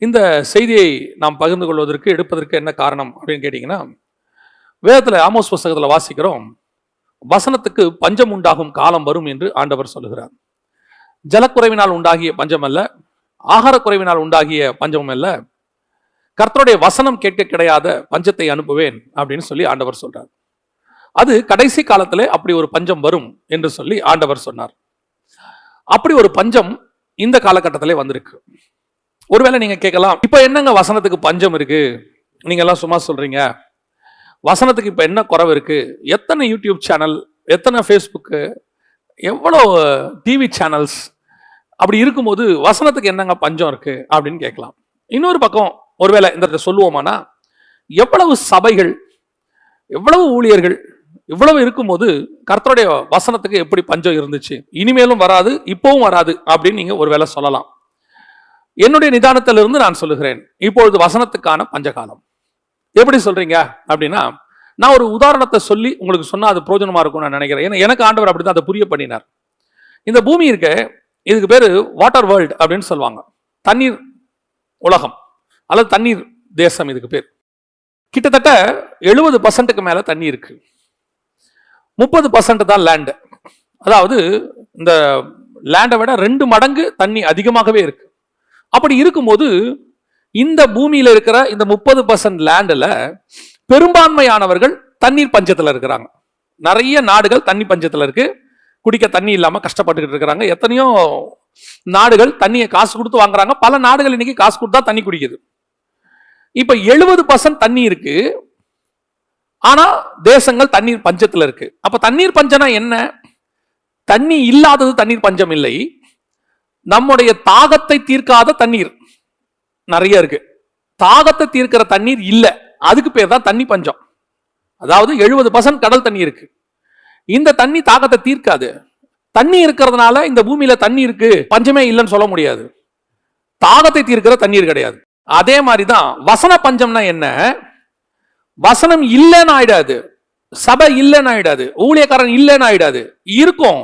இந்த செய்தியை நாம் பகிர்ந்து கொள்வதற்கு எடுப்பதற்கு என்ன காரணம் அப்படின்னு கேட்டீங்கன்னா, வேதத்தில் ஆமோஸ் புஸ்தகத்தில் வாசிக்கிறோம், வசனத்துக்கு பஞ்சம் உண்டாகும் காலம் வரும் என்று ஆண்டவர் சொல்லுகிறார். ஜலக்குறைவினால் உண்டாகிய பஞ்சம் அல்ல, ஆகார குறைவினால் உண்டாகிய பஞ்சமும் அல்ல, கர்த்தருடைய வசனம் கேட்க கிடையாத பஞ்சத்தை அனுப்புவேன் அப்படின்னு சொல்லி ஆண்டவர் சொல்றார். அது கடைசி காலத்திலே அப்படி ஒரு பஞ்சம் வரும் என்று சொல்லி ஆண்டவர் சொன்னார். அப்படி ஒரு பஞ்சம் இந்த காலகட்டத்திலே வந்திருக்கு. ஒருவேளை நீங்க கேட்கலாம், இப்ப என்னங்க வசனத்துக்கு பஞ்சம் இருக்கு, நீங்க எல்லாம் சும்மா சொல்றீங்க, வசனத்துக்கு இப்ப என்ன குறைவு இருக்கு, எத்தனை யூடியூப் சேனல், எத்தனை ஃபேஸ்புக்கு, எவ்வளோ டிவி சேனல்ஸ், அப்படி இருக்கும்போது வசனத்துக்கு என்னங்க பஞ்சம் இருக்கு அப்படின்னு கேட்கலாம். இன்னொரு பக்கம் ஒருவேளை இந்த சொல்லுவோமானா, எவ்வளவு சபைகள், எவ்வளவு ஊழியர்கள், இவ்வளவு இருக்கும்போது கர்த்தருடைய வசனத்துக்கு எப்படி பஞ்சம் இருந்துச்சு, இனிமேலும் வராது, இப்பவும் வராது அப்படின்னு நீங்க ஒருவேளை சொல்லலாம். என்னுடைய நிதானத்திலிருந்து நான் சொல்லுகிறேன், இப்பொழுது வசனத்துக்கான பஞ்சகாலம். எப்படி சொல்றீங்க அப்படின்னா, நான் ஒரு உதாரணத்தை சொல்லி உங்களுக்கு சொன்னா அது பிரயோஜனமா இருக்கும் நான் நினைக்கிறேன். ஏன்னா எனக்கு ஆண்டவர் அப்படிதான் அதை புரிய பண்ணினார். இந்த பூமி இருக்க, இதுக்கு பேரு வாட்டர் வேர்ல்டு அப்படின்னு சொல்லுவாங்க, தண்ணீர் உலகம் அல்லது தண்ணீர் தேசம். இதுக்கு பேர் கிட்டத்தட்ட 70% மேல தண்ணி இருக்கு, 30% தான் லேண்டு. அதாவது இந்த லேண்டை விட 2 மடங்கு தண்ணி அதிகமாகவே இருக்கு. அப்படி இருக்கும்போது இந்த பூமியில இருக்கிற இந்த 30% லேண்டில் பெரும்பான்மையானவர்கள் தண்ணீர் பஞ்சத்தில் இருக்கிறாங்க. நிறைய நாடுகள் தண்ணி பஞ்சத்தில் இருக்கு, குடிக்க தண்ணி இல்லாம கஷ்டப்பட்டுக்கிட்டு இருக்கிறாங்க. எத்தனையோ நாடுகள் தண்ணியை காசு கொடுத்து வாங்குறாங்க, பல நாடுகள் இன்னைக்கு காசு கொடுத்தா தண்ணி குடிக்குது. இப்ப 70% தண்ணி இருக்கு, ஆனா தேசங்கள் தண்ணீர் பஞ்சத்தில் இருக்கு. அப்ப தண்ணீர் பஞ்சம்னா என்ன? தண்ணி இல்லாதது தண்ணீர் பஞ்சம் இல்லை, நம்முடைய தாகத்தை தீர்க்காத தண்ணீர் நிறைய இருக்கு. தாகத்தை தீர்க்கிற தண்ணீர் இல்ல, அதுக்கு பேர் தான் தண்ணி பஞ்சம். அதாவது 70% கடல் தண்ணி இருக்கு, இந்த தண்ணி தாகத்தை தீர்க்காது. தண்ணி இருக்கிறதுனால இந்த பூமியில தண்ணி இருக்கு, பஞ்சமே இல்லைன்னு சொல்ல முடியாது. தாகத்தை தீர்க்கிற தண்ணீர் கிடையாது. அதே மாதிரிதான் வசன பஞ்சம்னா என்ன? வசனம் இல்லைன்னு ஆயிடாது, சபை இல்லைன்னு ஆயிடாது, ஊழியக்காரன் இல்லைன்னு ஆயிடாது, இருக்கும்.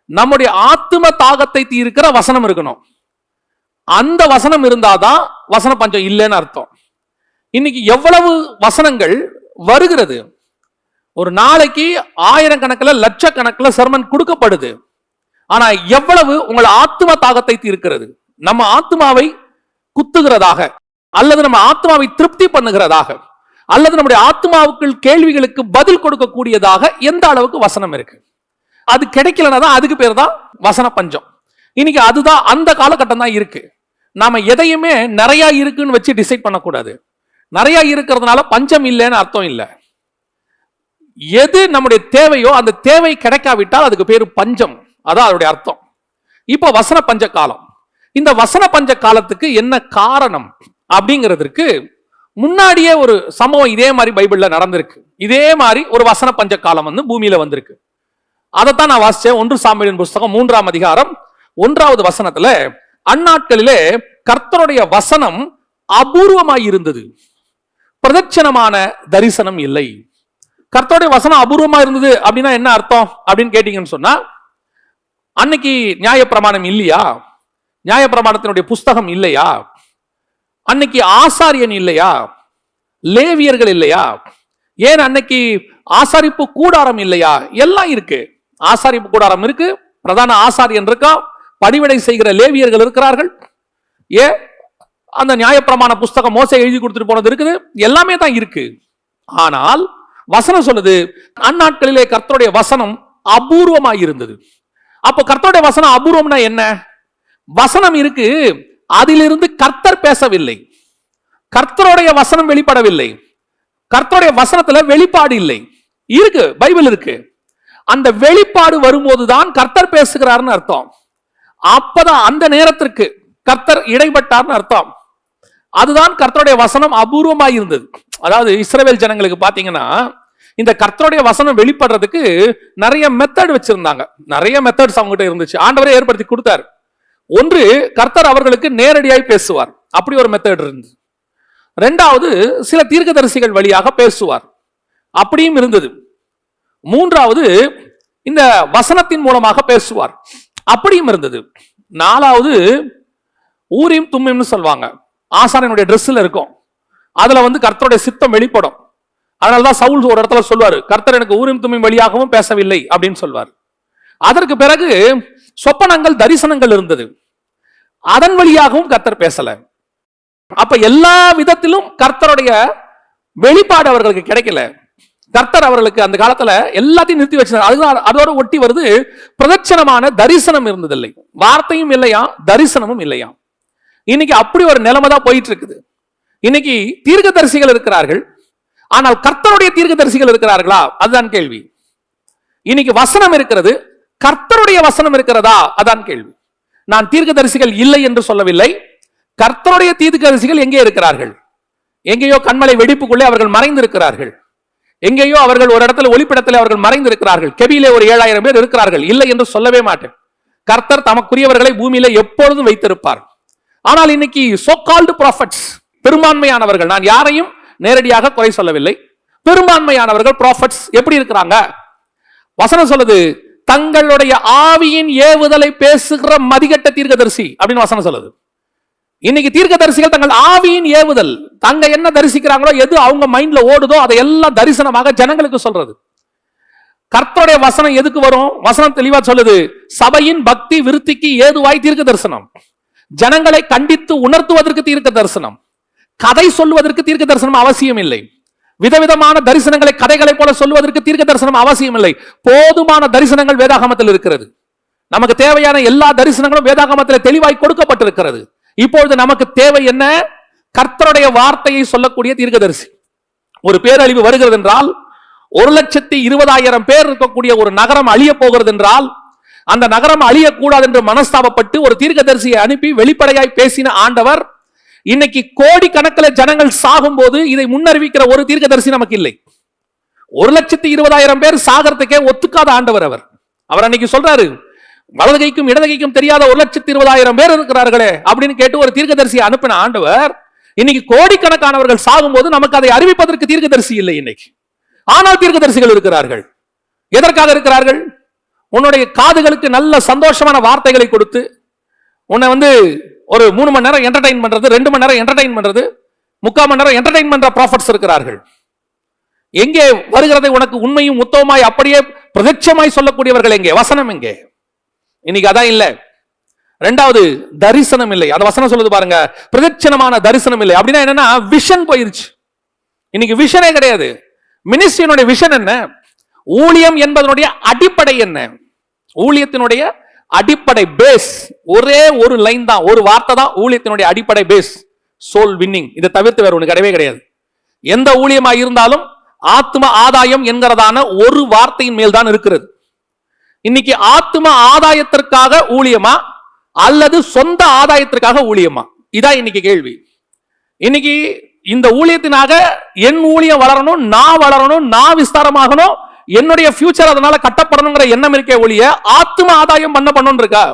நம்முடைய ஆத்தும தாகத்தை தீர்க்கிற வசனம் இருக்கணும். அந்த வசனம் இருந்தாதான் வசன பஞ்சம் இல்லைன்னு அர்த்தம். இன்னைக்கு எவ்வளவு வசனங்கள் வருகிறது, ஒரு நாளைக்கு 1000 கணக்கில் லட்சக்கணக்கில் சர்மன் கொடுக்கப்படுது. ஆனா எவ்வளவு உங்கள் ஆத்தும தாகத்தை தீர்க்கிறது, நம்ம ஆத்மாவை குத்துகிறதாக, அல்லது நம்ம ஆத்மாவை திருப்தி பண்ணுகிறதாக, அல்லது நம்முடைய ஆத்மாவுக்கு கேள்விகளுக்கு பதில் கொடுக்கக்கூடியதாக எந்த அளவுக்கு வசனம் இருக்கு? அது கிடைக்கலன்னா தான் அதுக்கு பேர் தான் வசன பஞ்சம். இன்னைக்கு அதுதான் அந்த காலகட்டம் தான் இருக்கு. நாம எதையுமே நிறைய இருக்குன்னு வச்சு டிசைட் பண்ணக்கூடாது. நிறைய இருக்கிறதுனால பஞ்சம் இல்லைன்னு அர்த்தம் இல்லை. எது நம்முடைய தேவையோ அந்த தேவை கிடைக்காவிட்டால் அதுக்கு பேரு பஞ்சம், அதான் அதோடைய அர்த்தம். இப்ப வசன பஞ்ச காலம். இந்த வசன பஞ்ச காலத்துக்கு என்ன காரணம் அப்படிங்கிறதுக்கு முன்னாடியே ஒரு சம்பவம் இதே மாதிரி பைபிள்ல நடந்திருக்கு. இதே மாதிரி ஒரு வசன பஞ்ச காலம் பூமியில வந்திருக்கு. அதைத்தான் நான் வாசிச்சேன். 1 சாமுவேலின் புஸ்தகம் 3ஆம் அதிகாரம் 1வது வசனத்துல, அந்நாட்களிலே கர்த்தருடைய வசனம் அபூர்வமாய் இருந்தது, பிரதட்சணமான தரிசனம் இல்லை. கர்த்தருடைய வசனம் அபூர்வமா இருந்தது அப்படின்னா என்ன அர்த்தம் அப்படின்னு கேட்டீங்கன்னு சொன்னா, அன்னைக்கு நியாயப்பிரமாணம் இல்லையா, நியாயப்பிரமாணத்தினுடைய புஸ்தகம் இல்லையா, அன்னைக்கு ஆசாரியன் இல்லையா, லேவியர்கள் இல்லையா, ஏன் அன்னைக்கு ஆசாரிப்பு கூடாரம் இல்லையா? எல்லாம் இருக்கு. ஆசாரிப்பு கூடாரம் இருக்கு, பிரதான ஆசாரியன் இருக்கா, பணிவிடை செய்கிற லேவியர்கள் இருக்கிறார்கள், அந்த நியாயப்பிரமாண புஸ்தகம் மோசே எழுதி கொடுத்துட்டு போனது இருக்குது, எல்லாமே தான் இருக்கு. ஆனால் வசனம் சொல்லுது, அந்நாட்களிலே கர்த்தருடைய வசனம் அபூர்வமாய் இருந்தது. அப்போ கர்த்தருடைய வசனம் அபூர்வம்னா என்ன? வசனம் இருக்கு, அதிலிருந்து கர்த்தர் பேசவில்லை, கர்த்தருடைய வசனம் வெளிப்படவில்லை, கர்த்தருடைய வசனத்துல வெளிப்பாடு இல்லை. இருக்கு, பைபிள் இருக்கு. அந்த வெளிப்பாடு வரும்போதுதான் கர்த்தர் பேசுகிறார்னு அர்த்தம். அப்பதான் அந்த நேரத்திற்கு கர்த்தர் இடைப்பட்டார்னு அர்த்தம். அதுதான் கர்த்தருடைய வசனம் அபூர்வமாய் இருந்தது. அதாவது இஸ்ரவேல் ஜனங்களுக்கு பாத்தீங்கன்னா, இந்த கர்த்தருடைய வசனம் வெளிப்படுறதுக்கு நிறைய மெத்தட் வச்சிருந்தாங்க. நிறைய மெத்தட்ஸ் அவங்ககிட்ட இருந்துச்சு, ஆண்டவரே ஏற்படுத்தி கொடுத்தார். ஒன்று, கர்த்தர் அவர்களுக்கு நேரடியாய் பேசுவார், அப்படி ஒரு மெத்தட் இருந்தது. 2வது, சில தீர்க்கதரிசிகள் வழியாக பேசுவார், அப்படியும் இருந்தது. 3வது, இந்த வசனத்தின் மூலமாக பேசுவார், அப்படியும் இருந்தது. 4வது, ஊரீம் தும்மீம்னு சொல்வாங்க, ஆசாரியனுடைய ட்ரெஸ்ல இருக்கும். அதுல வந்து கர்த்தருடைய சித்தம் வெளிப்படும். அதனாலதான் சவுல் ஒரு இடத்துல சொல்வாரு, கர்த்தர் எனக்கு ஊரிம் தும்மிம் வழியாகவும் பேசவில்லை அப்படின்னு சொல்வார். அதற்கு பிறகு சொப்பனங்கள் தரிசனங்கள் இருந்தது, அதன் வழியாகவும் கர்த்தர் பேசல. அப்ப எல்லா விதத்திலும் கர்த்தருடைய வெளிப்பாடு அவர்களுக்கு கிடைக்கல. கர்த்தர் அவர்களுக்கு அந்த காலத்துல எல்லாத்தையும் நிறுத்தி வச்சிருந்தார். அதோட ஒட்டி வருது, பிரதட்சணமான தரிசனம் இருந்ததில்லை, வார்த்தையும் இல்லையா, தரிசனமும் இல்லையா. இன்னைக்கு அப்படி ஒரு நிலைமை தான் போயிட்டு இருக்குது. இன்னைக்கு தீர்க்கதரிசிகள் இருக்கிறார்கள், ஆனால் கர்த்தருடைய தீர்க்கதரிசிகள் இருக்கிறார்களா? அதுதான் கேள்வி. இன்னைக்கு வசனம் இருக்கிறது, கர்த்தருடைய வசனம் இருக்கிறதா? அதான் கேள்வி. நான் தீர்க்கதரிசிகள் இல்லை என்று சொல்லவில்லை. கர்த்தருடைய தீர்க்கதரிசிகள் எங்கே இருக்கிறார்கள்? எங்கேயோ கண்மலை வெடிப்புக்குள்ளே அவர்கள் மறைந்திருக்கிறார்கள். எங்கேயோ அவர்கள் ஒரு இடத்துல ஒளிப்பிடத்தில் அவர்கள் மறைந்திருக்கிறார்கள். கெபியிலே ஒரு 7000 பேர் இருக்கிறார்கள், இல்லை என்று சொல்லவே மாட்டேன். கர்த்தர் தமக்குரியவர்களை பூமியில எப்பொழுதும் வைத்திருப்பார். ஆனால் இன்னைக்கு சோ கால்டு ப்ராஃபட்ஸ், பெரும்பான்மையானவர்கள், நான் யாரையும் நேரடியாக குறை சொல்லவில்லை, பெரும்பான்மையானவர்கள் ப்ராஃபட்ஸ் எப்படி இருக்கிறாங்க? வசனம் சொல்லுது, தங்களுடைய ஆவியின் ஏவுதலை பேசுகிற மதிகட்ட தீர்க்கதரிசி அப்படின்னு வசனம் சொல்லுது. இன்னைக்கு தீர்க்கதரிசிகள் தங்கள் ஆவியின் ஏவுதல், தங்க என்ன தரிசிக்கிறாங்களோ, எது அவங்க மைண்ட்ல ஓடுதோ அதை எல்லாம் தரிசனமாக ஜனங்களுக்கு சொல்றது. கர்த்தருடைய வசனம் எதுக்கு வரும்? வசனம் தெளிவா சொல்லுது, சபையின் பக்தி விருத்திக்கு ஏதுவாய் தீர்க்க தரிசனம், ஜனங்களை கண்டித்து உணர்த்துவதற்கு தீர்க்க தரிசனம், கதை சொல்வதற்கு தீர்க்க தரிசனம் அவசியம் இல்லை. விதவிதமான தரிசனங்களை கதைகளை போல சொல்வதற்கு தீர்க்க தரிசனம் அவசியம் இல்லை. போதுமான தரிசனங்கள் வேதாகமத்தில் இருக்கிறது. நமக்கு தேவையான எல்லா தரிசனங்களும் வேதாகமத்தில் தெளிவாய் கொடுக்கப்பட்டிருக்கிறது. இப்பொழுது நமக்கு தேவை என்ன? கர்த்தருடைய வார்த்தையை சொல்லக்கூடிய தீர்க்கதரிசி. ஒரு பேரழிவு வருகிறது என்றால், 1,20,000 பேர் இருக்கக்கூடிய ஒரு நகரம் அழிய போகிறது என்றால், அந்த நகரம் அழியக்கூடாது என்று மனஸ்தாபப்பட்டு ஒரு தீர்க்கதரிசியை அனுப்பி வெளிப்படையாய் பேசின ஆண்டவர், இன்னைக்கு கோடி கணக்கில் ஜனங்கள் சாகும் போது இதை முன்னறிவிக்கிற ஒரு தீர்க்கதரிசி நமக்கு இல்லை. 1,20,000 பேர் சாகறதுக்கே ஒத்துக்காத ஆண்டவர் அவர். அவர் அன்னைக்கு சொல்றாரு, வலது கைக்கும் இடது கைக்கும் தெரியாத 1,20,000 பேர் இருக்கிறார்களே அப்படின்னு கேட்டு ஒரு தீர்க்கதரிசியை அனுப்பின ஆண்டவர், இன்னைக்கு கோடிக்கணக்கானவர்கள் சாகும் போது நமக்கு அதை அறிவிப்பதற்கு தீர்க்கதரிசி இல்லை இன்னைக்கு. ஆனால் தீர்க்கதரிசிகள் இருக்கிறார்கள். எதற்காக இருக்கிறார்கள்? உன்னுடைய காதுகளுக்கு நல்ல சந்தோஷமான வார்த்தைகளை கொடுத்து, உன்னை வந்து ஒரு 3 மணி நேரம் என்டர்டைன் பண்றது, 2 மணி நேரம் என்டர்டைன் பண்றது, 3/4 மணி நேரம் என்டர்டைன் பண்ற ப்ராஃபட்ஸ் இருக்கிறார்கள். எங்கே வருகிறதை உனக்கு உண்மையும் உத்தமமாய் அப்படியே பிரத்யட்சமாய் சொல்லக்கூடியவர்கள் எங்கே? வசனம் எங்கே? இன்னைக்கு அதான் இல்ல. ரெண்டாவது, தரிசனம் இல்லை. அந்த வசனம் சொல்லுது பாருங்க, பிரதட்சணமான தரிசனம் இல்லை. அப்படின்னா என்னன்னா, விஷன் போயிருச்சு. இன்னைக்கு விஷனே கிடையாது. மினிஸ்ட்ரியினுடைய விஷன் என்ன? ஊழியம் என்பதனுடைய அடிப்படை என்ன? ஊழியத்தினுடைய அடிப்படை பேஸ் ஒரே ஒரு லைன் தான், ஒரு வார்த்தை தான் ஊழியத்தினுடைய அடிப்படை பேஸ், சோல் வின்னிங். இதை தவிர்த்து வேற ஒன்று கிடையவே கிடையாது. எந்த ஊழியமா இருந்தாலும் ஆத்ம ஆதாயம் என்கிறதான ஒரு வார்த்தையின் மேல் தான் இருக்கிறது. இன்னைக்கு ஆத்ம ஆதாயத்திற்காக ஊழியமா அல்லது சொந்த ஆதாயத்திற்காக ஊழியமா? இதான் இன்னைக்கு கேள்வி. இன்னைக்கு இந்த ஊழியத்தினாக என் ஊழியம் வளரணும், நான் வளரணும், நான் விஸ்தாரமாகணும், என்னுடைய ஃபியூச்சர் அதனால கட்டப்படணுங்கிற எண்ணம் இருக்கே ஒழிய ஆத்ம ஆதாயம் பண்ணணும் இருக்கா?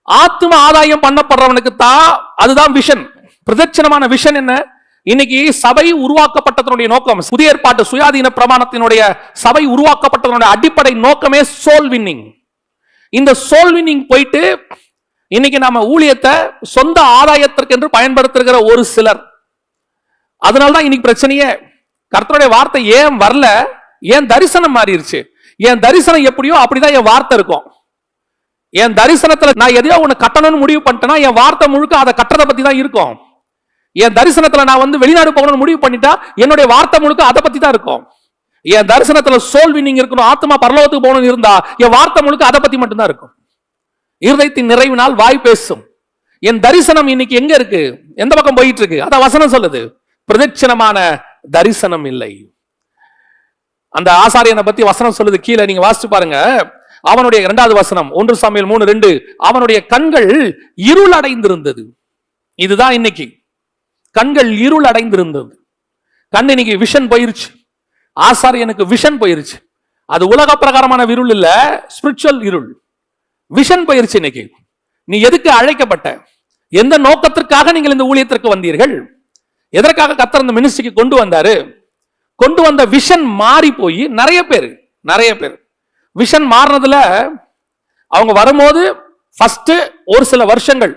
ஆத்ம ஆதாயம் பண்ணப்படுறவனுக்கு தான் அதுதான் விஷன். பிரதட்சணமான விஷன் என்ன? இன்னைக்கு சபை உருவாக்கப்பட்டதனுடைய நோக்கம், புதிய ஏற்பாட்டு சுயாதீன பிரமாணத்தினுடைய சபை உருவாக்கப்பட்டதனுடைய அடிப்படை நோக்கமே சோல் வின்னிங். இந்த சோல் வின்னிங் போயிட்டு இன்னைக்கு நம்ம ஊழியத்தை சொந்த ஆதாயத்திற்கு என்று பயன்படுத்துகிற ஒரு சிலர். அதனால்தான் இன்னைக்கு பிரச்சனையே. கர்த்தருடைய வார்த்தை ஏன் வரல? ஏன் தரிசனம் மாறிடுச்சு? என் தரிசனம் எப்படியோ அப்படிதான் என் வார்த்தை இருக்கும். என் தரிசனத்துல நான் எதையோ ஒண்ணு கட்டணும்னு முடிவு பண்ணிட்டேன்னா என் வார்த்தை முழுக்க அதை கட்டுறதை பத்தி தான் இருக்கும். என் தரிசனத்துல நான் வந்து வெளிநாடு போகணும்னு முடிவு பண்ணிட்டா என்னுடைய வார்த்தை முழுக்க அதை பத்தி தான் இருக்கும். என் தரிசனத்துல சோல் வின்னிங் இருக்கணும், ஆத்மா பரலோகத்துக்கு போகணும்னு இருந்தா என் வார்த்தை முழுக்க அதை பத்தி மட்டும்தான் இருக்கும். இருதயத்தின் நிறைவினால் வாய் பேசும். என் தரிசனம் இன்னைக்கு எங்க இருக்கு? எந்த பக்கம் போயிட்டு இருக்கு? அத வசனம் சொல்லுது, பிரதட்சணமான தரிசனம் இல்லை. அந்த ஆசாரியனை பத்தி வசனம் சொல்லுது, கீழே நீங்க வாசிச்சு பாருங்க. அவனுடைய 2வது வசனம் 1 சாமுவேல் 3:2, அவனுடைய கண்கள் இருள் அடைந்திருந்தது. இதுதான் இன்னைக்கு, கண்கள் இருள் அடைந்திருந்தது. கண் இன்னைக்கு விஷன் போயிருச்சு. ஆசாரியனுக்கு விஷன் போயிருச்சு. அது உலக பிரகாரமான இருள் இல்ல, ஸ்பிரிச்சுவல் இருள். விஷன் போயிருச்சு. இன்னைக்கு நீ எதுக்கு அழைக்கப்பட்ட? எந்த நோக்கத்திற்காக நீங்கள் இந்த ஊழியத்திற்கு வந்தீர்கள்? எதற்காக கர்த்தர் இந்த மினிஸ்ட்ரிக்கு கொண்டு வந்தாரு? கொண்டு வந்த விஷன் மாறி போய் நிறைய பேர் விஷன் மாறினதுல அவங்க வரும்போது ஃபர்ஸ்ட் ஒரு சில வருஷங்கள்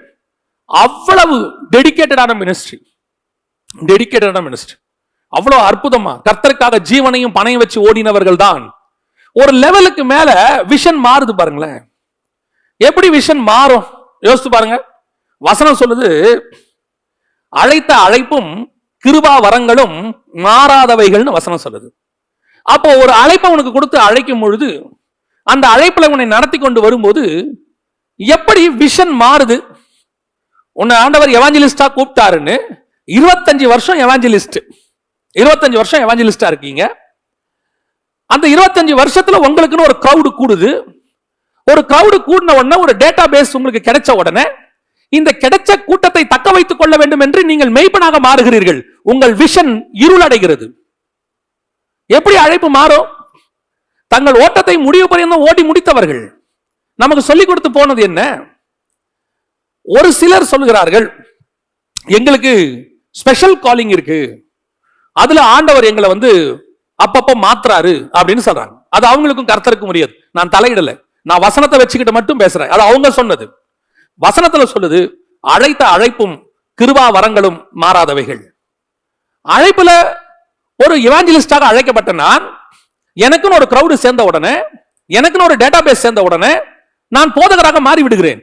அவ்வளவு டெடிகேட்டடான மினிஸ்ட்ரி, அவ்வளவு அற்புதமா கர்த்தருக்காக ஜீவனையும் பணையும் வச்சு ஓடினவர்கள் தான். ஒரு லெவலுக்கு மேல விஷன் மாறுது பாருங்களேன். எப்படி விஷன் மாறும் யோசித்து பாருங்க. வசனம் சொல்லுது, அழைத்த அழைப்பும் கிருபா வரங்களும் மாறாதவைகள்னு வசனம் சொல்லுது. அப்போ ஒரு அழைப்பை உனக்கு கொடுத்து அழைக்கும் பொழுது, அந்த அழைப்புல உன்னை நடத்தி கொண்டு வரும்போது எப்படி விஷன் மாறுது? உன்னை ஆண்டவர் எவாஞ்சலிஸ்டா கூப்பிட்டாருன்னு 25 வருஷம் எவாஞ்சலிஸ்டா இருக்கீங்க. அந்த 25 வருஷத்துல உங்களுக்குன்னு ஒரு கிரவுடு கூடுது. ஒரு கிரவுடு கூடின உடனே ஒரு டேட்டா பேஸ் உங்களுக்கு கிடைச்ச உடனே இந்த கிடைச்ச கூட்டத்தை தக்க வைத்துக் கொள்ள வேண்டும் என்று நீங்கள் மெய்ப்பனாக மாறுகிறீர்கள். உங்கள் விஷன் இருளடைகிறது. எப்படி அழைப்பு மாறும்? தங்கள் ஓட்டத்தை முடிவு பரியந்தம் ஓடி முடித்தவர்கள் நமக்கு சொல்லிக் கொடுத்து போனது என்ன? ஒரு சிலர் சொல்லுகிறார்கள், எங்களுக்கு ஸ்பெஷல் காலிங் இருக்கு, அதுல ஆண்டவர் எங்களை அப்பப்ப மாத்துறாரு அப்படின்னு சொல்றாங்க. அது அவங்களுக்கும் கர்த்தருக்கும் முடியாது. நான் தலையிடல, நான் வசனத்தை வச்சுக்கிட்டு மட்டும் பேசுறேன். அது அவங்க சொன்னது. வசனத்துல சொல்லுது, அழைத்த அழைப்பும் கிருபா வரங்களும் மாறாதவைகள். அழைப்புல ஒரு இவாஞ்சலிஸ்டாக அழைக்கப்பட்ட நான், எனக்குன்னு ஒரு கிரவுடு சேர்ந்த உடனே, எனக்குன்னு ஒரு டேட்டா பேஸ் சேர்ந்த உடனே நான் போதகராக மாறி விடுகிறேன்.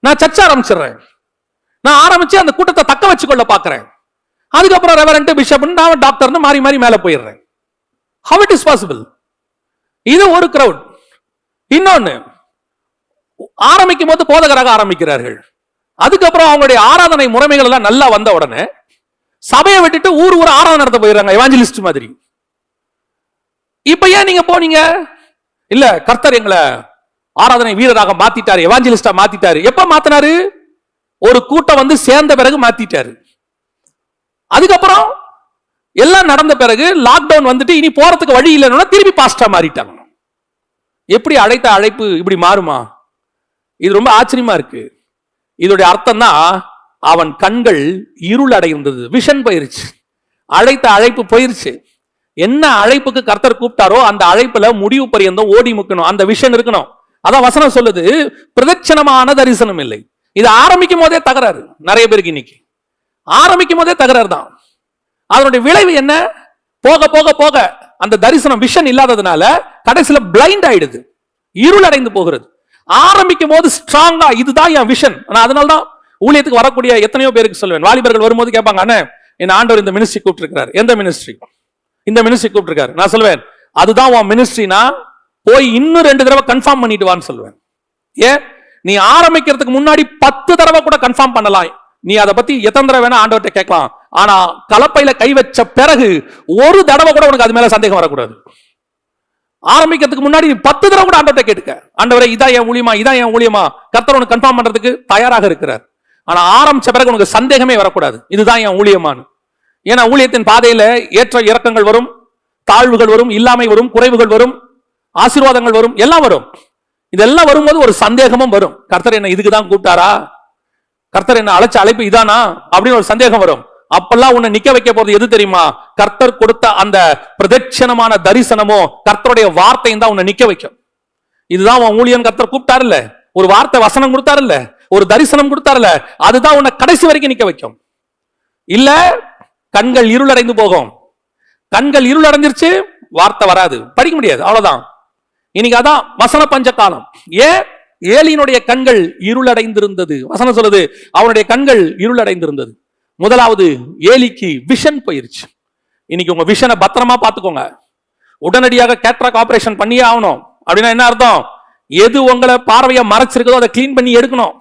நான் சர்ச்ச ஆரம்பிச்சிடுறேன். நான் ஆரம்பிச்சு அந்த கூட்டத்தை தக்க வச்சுக்கொள்ள பார்க்கிறேன். அதுக்கப்புறம் ரெவரண்ட், பிஷப், நான் டாக்டர்னு மாறி மாறி மேல போயிடுறேன். How it is possible? இது ஒரு கிரவுட். இன்னொன்னு, ஆரம்பிக்கும் போது போதகராக ஆரம்பிக்கிறார்கள். அதுக்கப்புறம் அவங்களுடைய ஆராதனை முறைமைகள் எல்லாம் நல்லா வந்த உடனே சபையை விட்டுட்டு ஊர் ஆராதனை நடத்த போயிடுறாங்க, எவாஞ்சலிஸ்ட் மாதிரி. இப்ப ஏன் நீங்க போனீங்க? இல்ல, கர்த்தர் எங்களை ஆராதனை வீரராக மாத்திட்டாரு, எவாஞ்சலிஸ்டா மாத்திட்டாரு. எப்ப மாத்தினாரு? ஒரு கூட்டம் சேர்ந்த பிறகு மாத்திட்டாரு. அதுக்கப்புறம் எல்லாம் நடந்த பிறகு லாக்டவுன் வந்துட்டு இனி போறதுக்கு வழி இல்லைன்னா திருப்பி பாஸ்டா மாறிட்டாங்க. எப்படி அழைத்த அழைப்பு இப்படி மாறுமா? இது ரொம்ப ஆச்சரியமா இருக்கு. இதோடைய அர்த்தம் தான், அவன் கண்கள் இருள் அடைந்தது, விஷன் போயிருச்சு, அழைத்த அழைப்பு போயிருச்சு. என்ன அழைப்புக்கு கர்த்தர் கூப்பிட்டாரோ அந்த அழைப்புல முடிவு பரியந்தம் ஓடி முக்கணும், அந்த விஷன் இருக்கணும். அதான் வசனம் சொல்லுது, பிரதட்சணமான தரிசனம் இல்லை. இது ஆரம்பிக்கும் போதே தகராறு. நிறைய பேருக்கு இன்னைக்கு ஆரம்பிக்கும் போதே தகராறு தான். அதனுடைய விளைவு என்ன? போக போக போக அந்த தரிசனம் விஷன் இல்லாததுனால கடைசியில பிளைண்ட் ஆயிடுது, இருள் அடைந்து போகிறது. ஆரம்பிக்கும் போது ஸ்ட்ராங்கா இதுதான் என் விஷன். அதனால்தான் ஊழியத்துக்கு வரக்கூடிய எத்தனையோ பேருக்கு சொல்லுவேன், வாலிபர்கள் வரும்போது கேட்பாங்க, அண்ணே என் ஆண்டவர் இந்த மினிஸ்ட்ரி கூப்பிட்டு இருக்காரு. எந்த மினிஸ்ட்ரி? இந்த மினிஸ்ட்ரி கூப்பிட்டு இருக்காரு. நான் சொல்லுவேன், அதுதான் உன் மினிஸ்ட்ரினா போய் இன்னும் 2 தடவை கன்ஃபார்ம் பண்ணிட்டு வான்னு சொல்லுவேன். ஏன்? நீ ஆரம்பிக்கிறதுக்கு முன்னாடி 10 தடவை கூட கன்ஃபார்ம் பண்ணலாம். நீ அதை பத்தி எத்தனை தடவை வேணா ஆண்டவர்கிட்ட கேட்கலாம். ஆனா கலப்பையில கை வச்ச பிறகு ஒரு தடவை கூட உனக்கு அது மேல சந்தேகம் வரக்கூடாது. ஆரம்பிக்கிறதுக்கு முன்னாடி 10 தடவை கூட ஆண்டவர்கிட்ட கேட்டுக்க, ஆண்டவரே இதான் என் ஊழியமா, இதான் என் ஊழியமா. கர்த்தர் உனக்கு கன்ஃபார்ம் பண்றதுக்கு தயாராக இருக்கிறார். ஆனா ஆரம்பிச்ச பிறகு உனக்கு சந்தேகமே வரக்கூடாது, இதுதான் என் ஊழியமானு. ஏன்னா ஊழியத்தின் பாதையில ஏற்ற இறக்கங்கள் வரும், தாழ்வுகள் வரும், இல்லாமை வரும், குறைவுகள் வரும், ஆசீர்வாதங்கள் வரும், எல்லாம் வரும். இதெல்லாம் வரும்போது ஒரு சந்தேகமும் வரும். கர்த்தர் என்ன இதுக்குதான் கூப்பிட்டாரா? கர்த்தர் என்ன அழைச்ச அழைப்பு இதானா அப்படின்னு ஒரு சந்தேகம் வரும். அப்பெல்லாம் உன்னை நிக்க வைக்க போறது எது தெரியுமா? கர்த்தர் கொடுத்த அந்த பிரதட்சணமான தரிசனமோ கர்த்தருடைய வார்த்தையும் தான் உன்னை நிக்க வைக்கும். இதுதான் உன் ஊழியன். கர்த்தர் கூப்பிட்டாருல்ல, ஒரு வார்த்தை வசனம் கொடுத்தாருல்ல, ஒரு தரிசனம் கொடுத்தாருல்ல, அதுதான் உன்னை கடைசி வரைக்கும் நிக்க வைக்கும். இல்ல கண்கள் இருளடைந்து போகும். கண்கள் இருளடைஞ்சிருச்சு, வார்த்தை வராது, படிக்க முடியாது, அவ்வளவுதான். இன்னைக்கு அதான் வசன பஞ்ச காலம். ஏன்? ஏலியினுடைய கண்கள் இருளடைந்திருந்தது. வசனம் சொல்லுது, அவனுடைய கண்கள் இருளடைந்திருந்தது. முதலாவது, ஏலிக்கு விஷன் போயிருச்சு. இன்னைக்கு உங்க விஷனை பத்திரமா பார்த்துக்கோங்க. உடனடியாக கேட்ராக் ஆபரேஷன் பண்ணியே ஆகணும். அப்படின்னா என்ன அர்த்தம்? எது உங்களை பார்வையை மறைச்சிருக்கோ அதை கிளீன் பண்ணி எடுக்கணும்.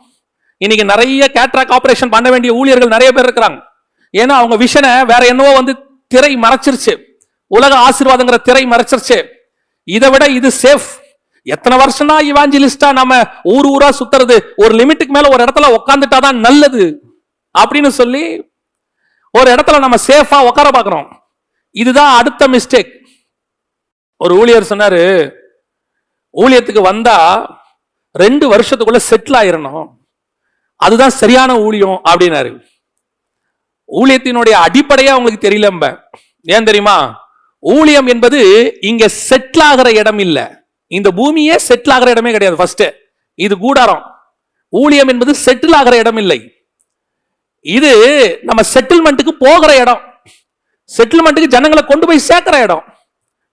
இன்னைக்கு நிறைய கேட்ராக் ஆபரேஷன் பண்ண வேண்டிய ஊழியர்கள் நிறைய பேர் இருக்கிறாங்க. ஏன்னா அவங்க விஷனை வேற என்னவோ திரை மறைச்சிருச்சு, உலக ஆசீர்வாதங்கிற திரை மறைச்சிருச்சு. இதை விட இது சேஃப். எத்தனை வருஷம் தான் இவாஞ்சலிஸ்டா நம்ம ஊரா சுத்துறது? ஒரு லிமிட்டுக்கு மேல ஒரு இடத்துல உட்காந்துட்டாதான் நல்லது அப்படின்னு சொல்லி ஒரு இடத்துல நம்ம சேஃபா உட்கார பார்க்கிறோம். இதுதான் அடுத்த மிஸ்டேக். ஒரு ஊழியர் சொன்னாரு, ஊழியத்துக்கு வந்தா 2 வருஷத்துக்குள்ள செட்டில் ஆயிரணும், அதுதான் சரியான ஊழியம் அப்படின்னாரு. ஊழியத்தினுடைய அடிப்படையா உங்களுக்கு தெரியல. ஏன் தெரியுமா? ஊழியம் என்பது இங்க செட்டில் ஆகிற இடம் இல்ல. இந்த பூமியே செட்டில் ஆகிற இடமே கிடையாது. ஃபர்ஸ்ட் இது கூடாரம். ஊழியம் என்பது செட்டில் ஆகிற இடம் இல்லை. இது நம்ம செட்டில்மெண்ட்டுக்கு போகிற இடம், செட்டில்மெண்ட்டுக்கு ஜனங்களை கொண்டு போய் சேர்க்கிற இடம்.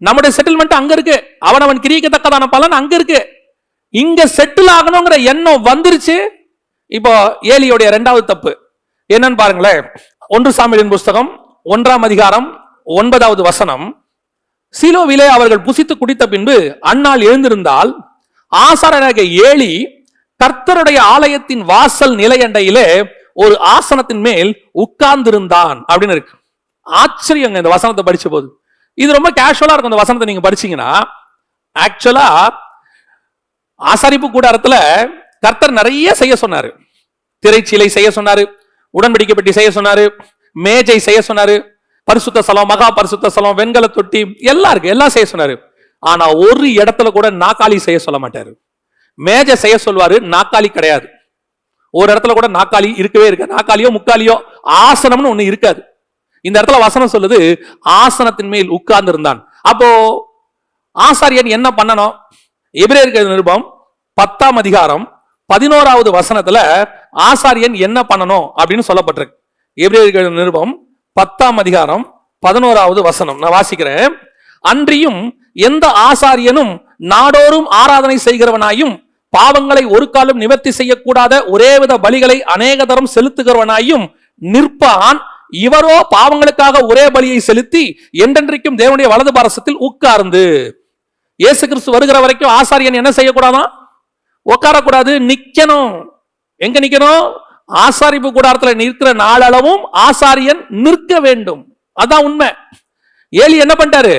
நம்முடைய செட்டில்மெண்ட் அங்க இருக்கு, அவனவன் கிரியக்கத்தக்கதான பலன் அங்க இருக்கு. இங்க செட்டில் ஆகணுங்கிற எண்ணம் வந்துருச்சு. இப்போ ஏலியோடைய இரண்டாவது தப்பு என்னன்னு பாருங்களேன். 1 சாமுவேலின் புஸ்தகம் 1ஆம் அதிகாரம் 9வது வசனம். சீலோவிலே அவர்கள் புசித்து குடித்த பின்பு அன்னாள் எழுந்திருந்தால் ஆசாரியனாகிய ஏலி கர்த்தருடைய ஆலயத்தின் வாசல் நிலையண்டையிலே ஒரு ஆசனத்தின் மேல் உட்கார்ந்திருந்தான் அப்படின்னு இருக்கு. ஆச்சரியங்க இந்த வசனத்தை படிச்ச போது. இது ரொம்ப கேஷுவலா இருக்கும். இந்த வசனத்தை நீங்க படிச்சீங்கன்னா, ஆக்சுவலா ஆசாரிப்பு கூடாரத்துல கர்த்தர் நிறைய செய்ய சொன்னாரு. திரைச்சீலை செய்ய சொன்னாரு, உடன்படிக்கை பெட்டி செய்ய சொன்னாரு, மேஜை செய்ய சொன்னாரு, பரிசுத்த ஸ்தலம், மகா பரிசுத்த ஸ்தலம், வெண்கல தொட்டி எல்லாம் இருக்கு, எல்லாம் செய்ய சொன்னாரு. ஆனா ஒரு இடத்துல கூட நாக்காளி செய்ய சொல்ல மாட்டாரு. மேஜை செய்ய சொல்வாரு, நாக்காளி கிடையாது. ஒரு இடத்துல கூட நாக்காளி இருக்கவே இருக்காது. நாக்காளியோ முக்காலியோ ஆசனம்னு ஒண்ணு இருக்காது. இந்த இடத்துல வசனம் சொல்லுது ஆசனத்தின் மேல் உட்கார்ந்து இருந்தான். அப்போ ஆசாரியன் என்ன பண்ணணும்? எபிரேயர் நிருபம் 10ஆம் அதிகாரம் 11வது வசனத்துல ஆசாரியன் என்ன பண்ணணும் அப்படின்னு சொல்லப்பட்டிருக்கு. எபிரேயர் நிருபம் 10ஆம் அதிகாரம் 11வது வசனம் நான் வாசிக்கிறேன். அன்றியும் எந்த ஆசாரியனும் நாடோறும் ஆராதனை செய்கிறவனாயும் பாவங்களை ஒரு காலம் நிவர்த்தி செய்யக்கூடாத ஒரே வித பலிகளை அநேக தரம் செலுத்துகிறவனாயும் நிற்பான். இவரோ பாவங்களுக்காக ஒரே பலியை செலுத்தி என்றென்றைக்கும் தேவனுடைய வலது பாரசத்தில் உட்கார்ந்து. இயேசு கிறிஸ்து வருகிற வரைக்கும் ஆசாரியன் என்ன செய்யக்கூடாதான்? உட்காரக்கூடாது, நிக்கணும். எங்க நிக்கணும்? ஆசாரிப்பு கூடாரத்துல நிற்கிற நாளளவும் ஆசாரியன் நிற்க வேண்டும். அதான் உண்மை. ஏலி என்ன பண்ணிட்டாரு?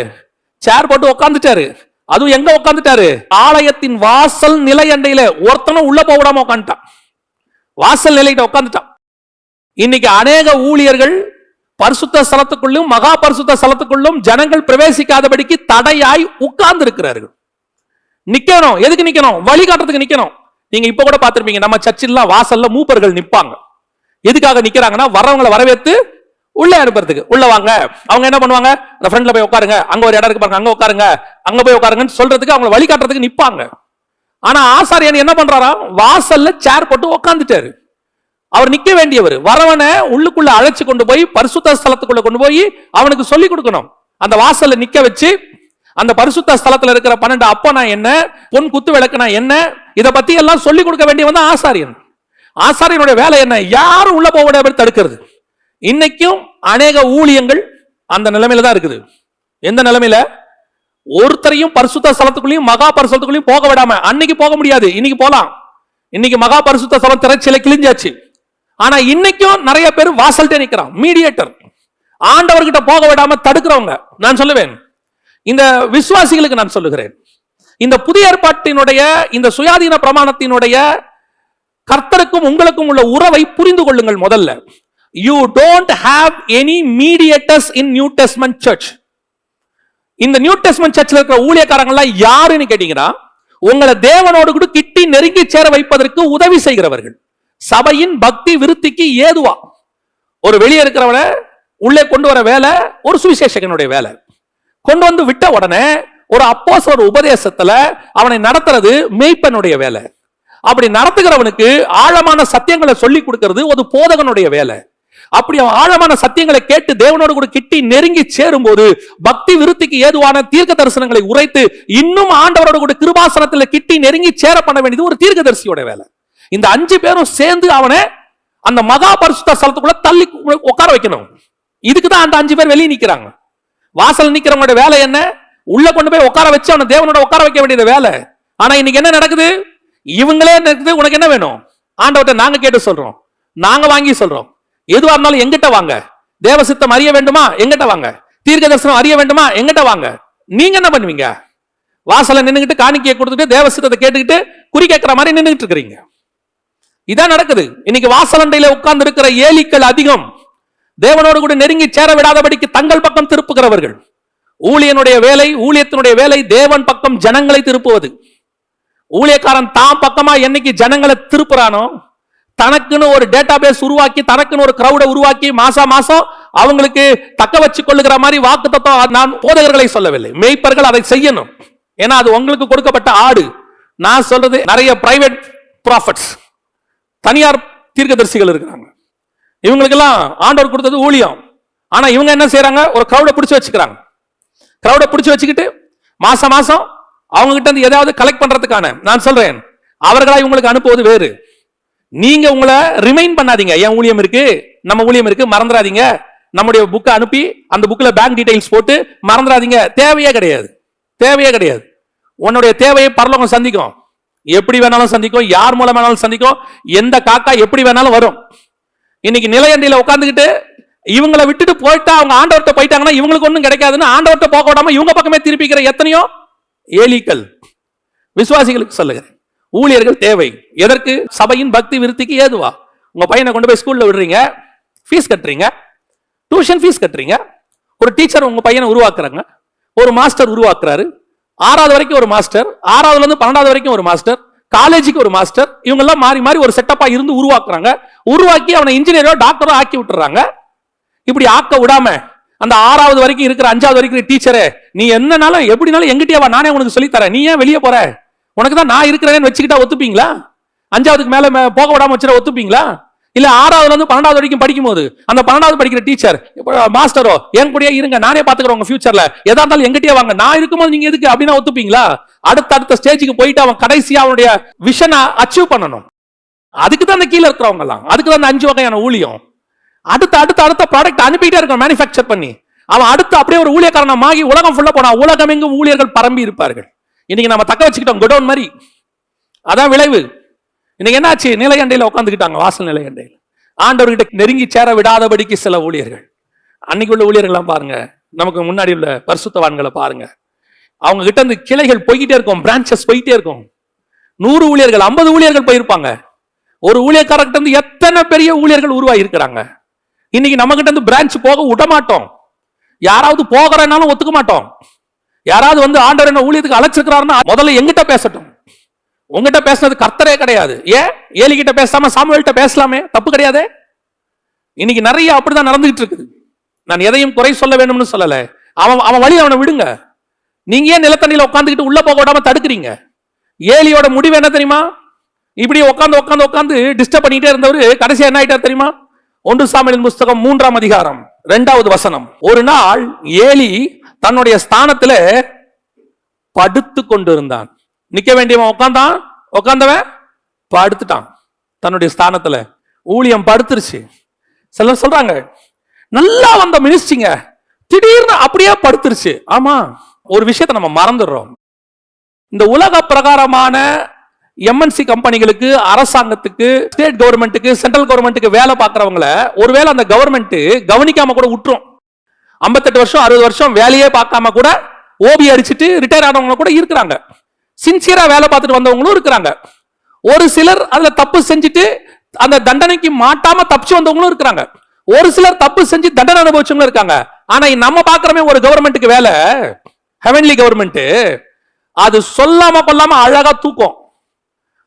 சேர் போட்டு உட்கார்ந்துட்டாரு. அதுவும் எங்க உட்கார்ந்துட்டாரு? ஆலயத்தின் வாசல் நிலையண்டையில. ஒருத்தனும் உள்ள போக விடாம உட்காந்துட்டான், வாசல் நிலையிட்ட உட்காந்துட்டான். இன்னைக்கு அநேக ஊழியர்கள் பரிசுத்த ஸ்தலத்துக்குள்ளும் மகா பரிசுத்த ஸ்தலத்துக்குள்ளும் ஜனங்கள் பிரவேசிக்காதபடிக்கு தடையாய் உட்கார்ந்து இருக்கிறார்கள். நிக்கணும். எதுக்கு நிக்கணும்? வழிகாட்டுறதுக்கு நிக்கணும். நீங்க இப்ப கூட பார்த்திருப்பீங்க, நம்ம சர்ச்சில் வாசல்ல மூப்பர்கள் நிப்பாங்க. எதுக்காக நிக்கிறாங்கன்னா, வரவங்களை வரவேற்று உள்ள அனுப்புறதுக்கு. உள்ள வாங்க. அவங்க என்ன பண்ணுவாங்க? அந்த ஃப்ரண்ட்ல போய் உட்காருங்க, அங்க ஒரு இடம் இருக்கு பாருங்க, அங்க உட்காருங்க, அங்க போய் உட்காருங்கன்னு சொல்றதுக்கு, அவங்க வழிகாட்டுறதுக்கு நிப்பாங்க. ஆனா ஆசாரியன் என்ன பண்றாரா? வாசல்ல சேர் போட்டு உட்காந்துட்டாரு. அவர் நிக்க வேண்டியவர். வரவனை உள்ளுக்குள்ள அழைச்சு கொண்டு போய் பரிசுத்த ஸ்தலத்துக்குள்ள கொண்டு போய் அவனுக்கு சொல்லி கொடுக்கணும். அந்த வாசல்ல நிக்க வச்சு அந்த பரிசுத்த ஸ்தலத்துல இருக்கிற 12 அப்பனா என்ன, பொன் குத்து விளக்குனா என்ன, இத பத்தி எல்லாம் சொல்லி கொடுக்க வேண்டியவன் தான் ஆசாரியன். ஆசாரியனுடைய வேலை என்ன? யாரும் உள்ள போக விடாம தடுக்கிறது. இன்னைக்கும் அநேக ஊழியங்கள் அந்த நிலைமையில தான் இருக்குது. எந்த நிலைமையில? ஒருத்தரையும் பரிசுத்த ஸ்தலத்துக்குள்ளேயும் மகா பரிசுத்தத்துக்குள்ளேயும் போக விடாம. அன்னைக்கு போக முடியாது, இன்னைக்கு போலாம். இன்னைக்கு மகா பரிசுத்த ஸ்தலம் திரைச்சிலை கிழிஞ்சாச்சு. ஆனா இன்னைக்கும் நிறைய பேர் வாசல்ட்டே நிக்கிறான், மீடியேட்டர். ஆண்டவர்கிட்ட போக விடாம தடுக்கிறவங்க. நான் சொல்லுவேன், இந்த விசுவாசிகளுக்கு நான் சொல்லுகிறேன், இந்த புதிய ஏற்பாட்டினுடைய இந்த சுயாதீன பிரமாணத்தினுடைய கர்த்தருக்கும் உங்களுக்கும் உள்ள உறவை புரிந்து கொள்ளுங்கள். முதல்ல, you don't have any mediators in New Testament church. இந்த நியூ டெஸ்ட்மென்ட் சர்ச்சில் இருக்கிற ஊழியக்காரங்களாம் யாருன்னு கேட்டீங்கன்னா, உங்களை தேவனோடு கூட கிட்டி நெருங்கி சேர வைப்பதற்கு உதவி செய்கிறவர்கள். சபையின் பக்தி விருத்திக்கு ஏதுவா ஒரு வெளியே இருக்கிறவனை உள்ளே கொண்டு வர வேலை ஒரு சுவிசேஷகனுடைய வேலை. கொண்டு வந்து விட்ட உடனே ஒரு அப்போஸ்தலர் உபதேசத்துல அவனை நடத்துறது மேய்ப்பனுடைய வேலை. அப்படி நடத்துகிறவனுக்கு ஆழமான சத்தியங்களை சொல்லி கொடுக்கிறது ஒரு போதகனுடைய வேலை. அப்படி அவன் ஆழமான சத்தியங்களை கேட்டு தேவனோடு கூட கிட்டி நெருங்கி சேரும் போது பக்தி விருத்திக்கு ஏதுவான தீர்க்க தரிசனங்களை உரைத்து இன்னும் ஆண்டவரோடு கூட கிருபாசனத்தில் கிட்டி நெருங்கி சேர பண்ண வேண்டியது ஒரு தீர்க்கதரிசியோட வேலை. இந்த 5 பேரும் சேர்ந்து அவனை அந்த மகா பரிசுத்த ஸ்தலத்துக்குள்ள தள்ளி உட்கார வைக்கணும். இதுக்கு தான் அந்த 5 பேர் வெளியே நிக்கிறாங்க. வாசல் நிக்கிறவங்களோட வேலை என்ன? உள்ள கொண்டு போய் உட்கார வச்சு அவனை தேவனோட உட்கார வைக்க வேண்டியது வேலை. ஆனா இன்னைக்கு என்ன நடக்குது? இவங்களே நடக்குது. உனக்கு என்ன வேணும்? ஆண்டவர்கிட்ட நாங்க கேட்டு சொல்றோம், நாங்க வாங்கி சொல்றோம். எதுவா இருந்தாலும் எங்கிட்ட வாங்க. தேவ சித்தம் அறிய வேண்டுமா? எங்கிட்ட வாங்க. தீர்க்க தரிசனம் அறிய வேண்டுமா? எங்கிட்ட வாங்க. நீங்க என்ன பண்ணுவீங்க? வாசல்ல நின்னுகிட்டு காணிக்கையை கொடுத்துட்டு தேவ சித்தத்தை கேட்டுக்கிட்டு குறி கேட்கிற மாதிரி நின்னுகிட்டு இருக்கிறீங்க. இதான் நடக்குது. இன்னைக்கு வாசலண்டையில உட்கார்ந்து இருக்கிற ஏலிக்கள் அதிகம். தேவனோடு கூட நெருங்கி சேர விடாதபடிக்கு தங்கள் பக்கம் திருப்புகிறவர்கள். ஊழியனுடைய வேலை, ஊழியத்தினுடைய வேலை தேவன் பக்கம் ஜனங்களை திருப்புவது. ஊழியக்காரன் தான் பக்கமா என்னைக்கு ஜனங்களை திருப்புறானோ, தனக்குன்னு ஒரு டேட்டா பேஸ் உருவாக்கி, தனக்குன்னு ஒரு கிரௌட உருவாக்கி மாசம் அவங்களுக்கு தக்க வச்சு கொள்ளுகிற மாதிரி வாக்கு தத்துவம். நான் போதகர்களை சொல்லவில்லை, மேய்ப்பர்கள் அதை செய்யணும். ஏன்னா அது உங்களுக்கு கொடுக்கப்பட்ட ஆடு. நான் சொல்றது நிறைய பிரைவேட் ப்ராஃபிட்ஸ், தனியார் தீர்க்கதரிசிகள் இருக்கிறாங்க. இவங்களுக்கெல்லாம் ஆண்டவர் கொடுத்தது ஊழியம். ஆனா இவங்க என்ன செய்யறாங்க, ஒரு கிரௌட பிடிச்சு வச்சுக்கிறாங்க. கிரௌட பிடிச்சு வச்சுக்கிட்டு மாசம் மாசம் அவங்க கிட்ட இருந்து ஏதாவது கலெக்ட் பண்றதுக்கான, நான் சொல்றேன், அவர்களா இவங்களுக்கு அனுப்புவது வேறு. நீங்க உங்களை ரிமைண்ட் பண்ணாதீங்க, என் ஊழியம் இருக்கு, நம்ம ஊழியம் இருக்கு, மறந்துடாதீங்க. நம்முடைய புக்கை அனுப்பி அந்த புக்ல பேங்க் டீடைல்ஸ் போட்டு மறந்துடாதீங்க. தேவையே கிடையாது, தேவையே கிடையாது. உன்னுடைய தேவையை பரலோகம் சந்திக்கும், எப்படி வேணாலும் சந்திக்கும், யார் மூலம் வேணாலும் சந்திக்கும், எந்த காக்கா எப்படி வேணாலும் வரும். இன்னைக்கு நிலையண்டியில உட்காந்துக்கிட்டு இவங்களை விட்டுட்டு போயிட்டா, அவங்க ஆண்டவர்கிட்ட போயிட்டாங்கன்னா இவங்களுக்கு ஒன்றும் கிடைக்காதுன்னு ஆண்டவர்கிட்ட போக விடாம இவங்க பக்கமே திருப்பிக்கிற எத்தனையோ ஏலிகள். விசுவாசிகளுக்கு சொல்லுகிறேன், ஊழியர்கள் தேவை. எதற்கு? சபையின் பக்தி விருத்திக்கு ஏதுவா. உங்க பையனை கொண்டு போய் ஸ்கூல்ல விடுறீங்க, ஃபீஸ் கட்டுறீங்க, டியூஷன் ஃபீஸ் கட்டுறீங்க. ஒரு டீச்சர் உங்க பையனை உருவாக்குறாங்க, ஒரு மாஸ்டர் உருவாக்குறாரு. 6வது வரைக்கும் ஒரு மாஸ்டர், 6வதுல இருந்து 12வது வரைக்கும் ஒரு மாஸ்டர், காலேஜுக்கு ஒரு மாஸ்டர். இவங்க எல்லாம் மாறி மாறி ஒரு செட்டப்பா இருந்து உருவாக்குறாங்க. உருவாக்கி அவனை இன்ஜினியரோ டாக்டரோ ஆக்கி விட்டுறாங்க. இப்படி ஆக்க விடாம அந்த 6வது வரைக்கும் இருக்கிற 5வது வரைக்கும் டீச்சரே, நீ என்னனாலும் எப்படினாலும் எங்கிட்டே வா, நானே உனக்கு சொல்லி தரேன், நீ ஏன் வெளியே போற, உனக்கு தான் நான் இருக்கிறேன்னு வச்சுக்கிட்டா ஒத்துப்பீங்களா? 5வதுக்கு மேல போக விடாம வச்சுட்டா ஒத்துப்பீங்களா? இல்ல 6வதுல இருந்து 12வது வரைக்கும் படிக்கும் போது அந்த 12வது படிக்கிற டீச்சர் மாஸ்டரோ என் கூடயே இருங்க, நானே பாத்துக்கிறேன் உங்க ஃபியூச்சர்ல, எதா இருந்தாலும் எங்கிட்டே வாங்க, நான் இருக்கும்போது நீங்க எதுக்கு அப்படின்னா ஒத்துப்பீங்களா? அடுத்த ஸ்டேஜுக்கு போயிட்டு அவன் கடைசியா அவனுடைய விஷனை அச்சீவ் பண்ணணும். அதுக்கு தான் அந்த கீழே இருக்கிறவங்க எல்லாம், அதுக்கு தான் அந்த 5 வகையான ஊழியம். அடுத்த ப்ராடக்ட் அனுப்பிட்டே இருக்கான் மேனுஃபேக்சர் பண்ணி. அவன் அடுத்து அப்படியே ஒரு ஊழியக்காரனமாகி உலகம் ஃபுல்லா போனா உலகம் எங்கும் ஊழியர்கள் பரம்பி இருப்பார்கள். இன்னைக்கு நம்ம தக்க வச்சுக்கிட்டோம் குடோன் மாதிரி, அதான் விளைவு. இன்னைக்கு என்னாச்சு, நிலையண்டையில உட்காந்துக்கிட்டாங்க, வாசல் நிலையண்டையில் ஆண்டவர்கிட்ட நெருங்கி சேர விடாதபடிக்கு சில ஊழியர்கள். அன்னைக்கு உள்ள ஊழியர்கள்லாம் பாருங்க, நமக்கு முன்னாடி உள்ள பரிசுத்தவான்களை பாருங்க, அவங்க கிட்ட இருந்து கிளைகள் போய்கிட்டே இருக்கும், பிரான்சஸ் போயிட்டே இருக்கும். 100 ஊழியர்கள் 50 ஊழியர்கள் போயிருப்பாங்க. ஒரு ஊழியக்காரர்கிட்ட இருந்து எத்தனை பெரிய ஊழியர்கள் உருவாகி இருக்கிறாங்க. இன்னைக்கு நம்ம கிட்ட இருந்து பிரான்ச் போக விட மாட்டோம். யாராவது போகிறனாலும் ஒத்துக்க மாட்டோம். யாராவது வந்து ஆண்டவர் என்ன ஊழியத்துக்கு அழைச்சிருக்கிறாருன்னா முதல்ல எங்கிட்ட பேசட்டும். உங்ககிட்ட பேசுனது கர்த்தரே கிடையாது. ஏன் ஏலி கிட்ட பேசாம சாமுவேல்கிட்ட பேசலாமே, தப்பு கிடையாது. இன்னைக்கு நிறைய அப்படிதான் நடந்துகிட்டு இருக்குது. நான் எதையும் குறை சொல்ல வேண்டும்னு சொல்லல, அவன் வழி அவனை விடுங்க. நீங்க ஏன் நிலத்தண்ணியில உட்காந்துக்கிட்டு உள்ள போக விடாம தடுக்கிறீங்க? ஏலியோட முடிவு என்ன தெரியுமா? இப்படி உட்காந்து டிஸ்டர்ப் பண்ணிட்டே இருந்தவர் கடைசியா என்ன ஆயிட்டார் தெரியுமா? 1 சாமுவேலின் புஸ்தகம் 3ஆம் அதிகாரம் 2வது வசனம். ஒரு நாள் ஏலி தன்னுடைய ஸ்தானத்துல படுத்து கொண்டிருந்தான். நிக்க வேண்டியவன் உட்காந்தவன் படுத்துட்டான் தன்னுடைய ஸ்தானத்துல. ஊழியம் படுத்துருச்சு. சிலர் சொல்றாங்க நல்லா வந்த மினிஸ்ட்ரிங்க திடீர்னு அப்படியே படுத்துருச்சு. ஆமா, ஒரு விஷயத்தை நம்ம மறந்துடுறோம். இந்த உலக பிரகாரமான எம்என்சி கம்பெனிகளுக்கு, அரசாங்கத்துக்கு, ஸ்டேட் கவர்மெண்ட்டுக்கு, சென்ட்ரல் கவர்மெண்ட்டுக்கு வேலை பார்க்கறவங்கள ஒருவேளை அந்த கவர்மெண்ட் கவனிக்காம கூட விட்டுரும். 58 வருஷம் 60 வருஷம் வேலையே பார்க்காம கூட ஓபி அடிச்சுட்டு ரிட்டையர் ஆனவங்க கூட இருக்கிறாங்க. சின்சியரா வேலை பார்த்துட்டு வந்தவங்களும் இருக்கிறாங்க. ஒரு சிலர் அதுல தப்பு செஞ்சுட்டு அந்த தண்டனைக்கு மாட்டாம தப்பிச்சு வந்தவங்களும் இருக்கிறாங்க. ஒரு சிலர் தப்பு செஞ்சு தண்டனை அனுபவிச்சவங்களும் இருக்காங்க. ஆனா நம்ம பாக்குறமே ஒரு கவர்மெண்ட்டுக்கு வேலை, ஹெவன்லி கவர்மெண்ட், அது சொல்லாம கொள்ளாம அழகா தூக்கும்,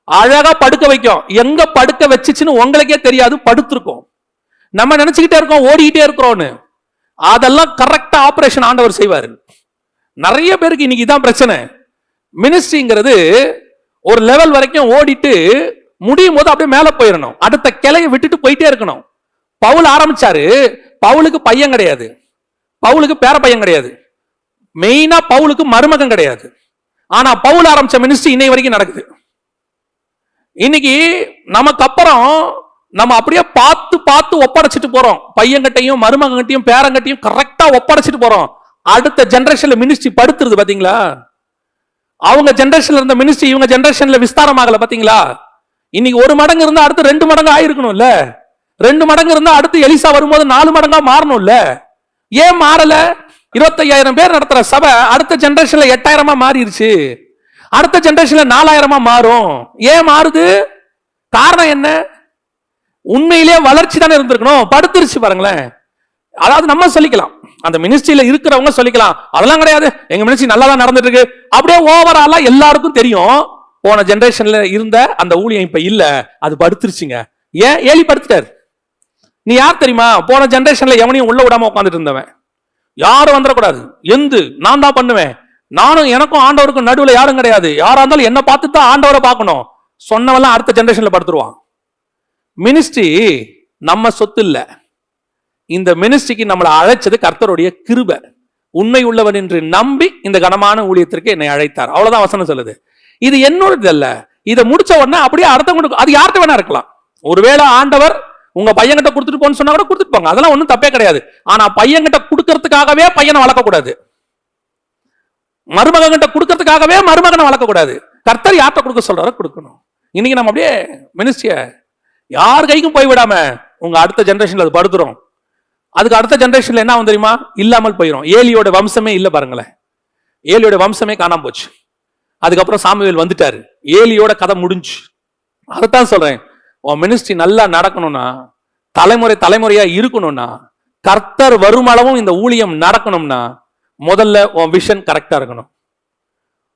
அழகா படுக்க வைக்கும். எங்க படுக்க வச்சுச்சுன்னு உங்களுக்கே தெரியாது, படுத்திருக்கும். நம்ம நினைச்சுக்கிட்டே இருக்கோம் ஓடிக்கிட்டே இருக்கிறோம்னு. அதெல்லாம் கரெக்டா ஆபரேஷன் ஆண்டவர் செய்வாரு. நிறைய பேருக்கு இன்னைக்கு இதான் பிரச்சனை. மினிஸ்ட்ரிங்கிறது ஒரு லெவல் வரைக்கும் ஓடிட்டு முடியும் போது அப்படியே மேல போயிடணும், அடுத்த கிளையை விட்டுட்டு போயிட்டே இருக்கணும். பவுல் ஆரம்பிச்சாரு, பவுலுக்கு பையன் கிடையாது, பவுலுக்கு பேர பையன் கிடையாது, மெயினா பவுலுக்கு மருமகன் கிடையாது. ஆனா பவுல் ஆரம்பிச்ச மினிஸ்ட்ரி இன்னை வரைக்கும் நடக்குது. இன்னைக்கு நமக்கு அப்புறம் நம்ம அப்படியே பார்த்து ஒப்படைச்சிட்டு போறோம். பையன்கிட்டையும் மருமகன்கிட்டையும் பேரங்கிட்டையும் கரெக்டா ஒப்படைச்சிட்டு போறோம். அடுத்த ஜெனரேஷன்ல மினிஸ்ட்ரி படுத்துருது பாத்தீங்களா? அவங்க ஜெனரேஷன்ல இருந்த மினிஸ்ட்ரி இவங்க ஜெனரேஷன்ல விஸ்தாரம் ஆகல பாத்தீங்களா? இன்னைக்கு 1 மடங்கு இருந்தா அடுத்து 2 மடங்கு ஆயிருக்கணும்ல, 2 மடங்கு இருந்தா அடுத்து எலிசா வரும்போது 4 மடங்கா மாறணும்ல. ஏன் மாறல? 25,000 பேர் நடத்துற சபை அடுத்த ஜெனரேஷன்ல 8,000 மாறிடுச்சு, அடுத்த ஜெனரேஷன்ல 4,000 மாறும். ஏன் மாறுது? காரணம் என்ன? உண்மையிலேயே வளர்ச்சி தானே இருந்திருக்கணும், படுத்துருச்சு பாருங்களேன். அதாவது நம்ம சொல்லிக்கலாம், அந்த மினிஸ்ட்ரியில இருக்கிறவங்க சொல்லிக்கலாம், அதெல்லாம் கிடையாது, எங்க மினிஸ்ட்ரி நல்லா தான் நடந்துட்டு இருக்கு. அப்படியே ஓவராலா எல்லாருக்கும் தெரியும், போன ஜெனரேஷன்ல இருந்த அந்த ஊழியம் இப்ப இல்ல, அது படுத்துருச்சுங்க. ஏன்? ஏலி படுத்துட்டாரு. நீ யார் தெரியுமா? போன ஜெனரேஷன்ல எவனையும் உள்ள விடாம உட்காந்துட்டு இருந்தவன். யாரும் வந்துடக்கூடாது, நான் தான் பண்ணுவேன், நானும் எனக்கும் ஆண்டவருக்கும் நடுவில் யாரும் கிடையாது, யாரா இருந்தாலும் என்ன பார்த்து தான் ஆண்டவரை பார்க்கணும் சொன்னவெல்லாம் அடுத்த ஜெனரேஷன்ல படுத்துருவான். மினிஸ்ட்ரி நம்ம சொத்து இல்ல. இந்த மினிஸ்ட்ரிக்கு நம்மளை அழைச்சது கர்த்தருடைய கிருபை. உண்மை உள்ளவன் என்று நம்பி இந்த கனமான ஊழியத்திற்கு என்னை அழைத்தார். அவ்வளவுதான் வசனம் சொல்லுது. இது என்னோடது அல்ல. இதை முடிச்ச உடனே அப்படியே அடுத்தவங்களுக்கு, அது யார்கிட்ட வேணா இருக்கலாம். ஒருவேளை ஆண்டவர் உங்க பையன்கிட்ட கொடுத்துட்டு போன்னு சொன்னா கூட கொடுத்துட்டு போங்க, அதெல்லாம் ஒன்றும் தப்பே கிடையாது. ஆனா பையன்கிட்ட கொடுக்கறதுக்காகவே பையனை வளர்க்கக்கூடாது, மருமகன்கிட்ட கொடுக்கறதுக்காகவே மருமகனை வளர்க்கக்கூடாது. கர்த்தர் யார்கிட்ட கொடுக்க சொல்றாரோ கொடுக்கணும். இன்னைக்கு நம்ம அப்படியே மினிஸ்ட்ரியை யார் கைக்கும் போய் விடாம உங்க அடுத்த ஜெனரேஷன்ல அது படுத்துறோம். அதுக்கு அடுத்த ஜெனரேஷன்ல என்ன ஆகும் தெரியுமா? இல்லாமல் போயிடும். ஏலியோட வம்சமே இல்லை பாருங்களேன். ஏலியோட வம்சமே காணாம போச்சு. அதுக்கப்புறம் சாமுவேல் வந்துட்டாரு, ஏலியோட கதை முடிஞ்சு. அதைத்தான் சொல்றேன், உன் மினிஸ்ட்ரி நல்லா நடக்கணும்னா, தலைமுறை தலைமுறையா இருக்கணும்னா, கர்த்தர் வரும் அளவும் இந்த ஊழியம் நடக்கணும்னா, முதல்ல உன் விஷன் கரெக்டா இருக்கணும்.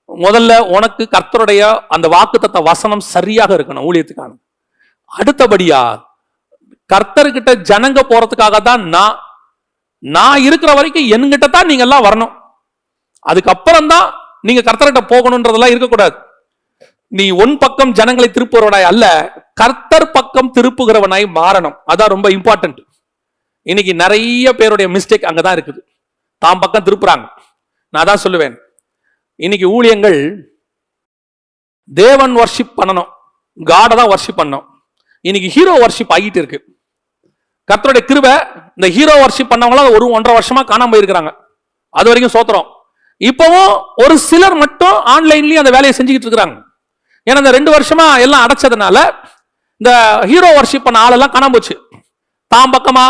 முதல்ல உனக்கு கர்த்தருடைய அந்த வாக்குத்தத்த வசனம் சரியாக இருக்கணும் ஊழியத்துக்கான. அடுத்தபடியா கர்த்தர்கிட்ட ஜனங்க போறதுக்காக தான் நான் இருக்கிற வரைக்கும் என்கிட்ட தான் நீங்க எல்லாம் வரணும். அதுக்கப்புறம் தான் நீங்க கர்த்தர்கிட்ட போகணும்ன்றதெல்லாம் இருக்கக்கூடாது. நீ உன் பக்கம் ஜனங்களை திருப்புறவனாய் அல்ல, கர்த்தர் பக்கம் திருப்புகிறவனாய் மாறணும். அதான் ரொம்ப இம்பார்ட்டன்ட். இன்னைக்கு நிறைய பேருடைய மிஸ்டேக் அங்கதான் இருக்குது, தாம் பக்கம் திருப்புறாங்க. நான் தான் சொல்லுவேன், இன்னைக்கு ஊழியங்கள் தேவன் வர்ஷிப் பண்ணணும், காட தான் வர்ஷிப் பண்ணணும். இன்னைக்கு ஹீரோ வர்ஷிப் ஆகிட்டு இருக்கு. கர்த்தருடைய கிருபை, இந்த ஹீரோ வர்ஷிப் பண்ணவங்களாம் 1.5 வருஷமா காணாம போயிருக்கிறாங்க. அது வரைக்கும் சோத்திரம். இப்பவும் ஒரு சிலர் மட்டும் ஆன்லைன்லயும் அந்த வேலையை செஞ்சுக்கிட்டு இருக்கிறாங்க. ஏன்னா இந்த 2 வருஷமா எல்லாம் அடைச்சதுனால இந்த ஹீரோ வர்ஷிப் பண்ண ஆளெல்லாம் காணாம போச்சு. தாம் பக்கமா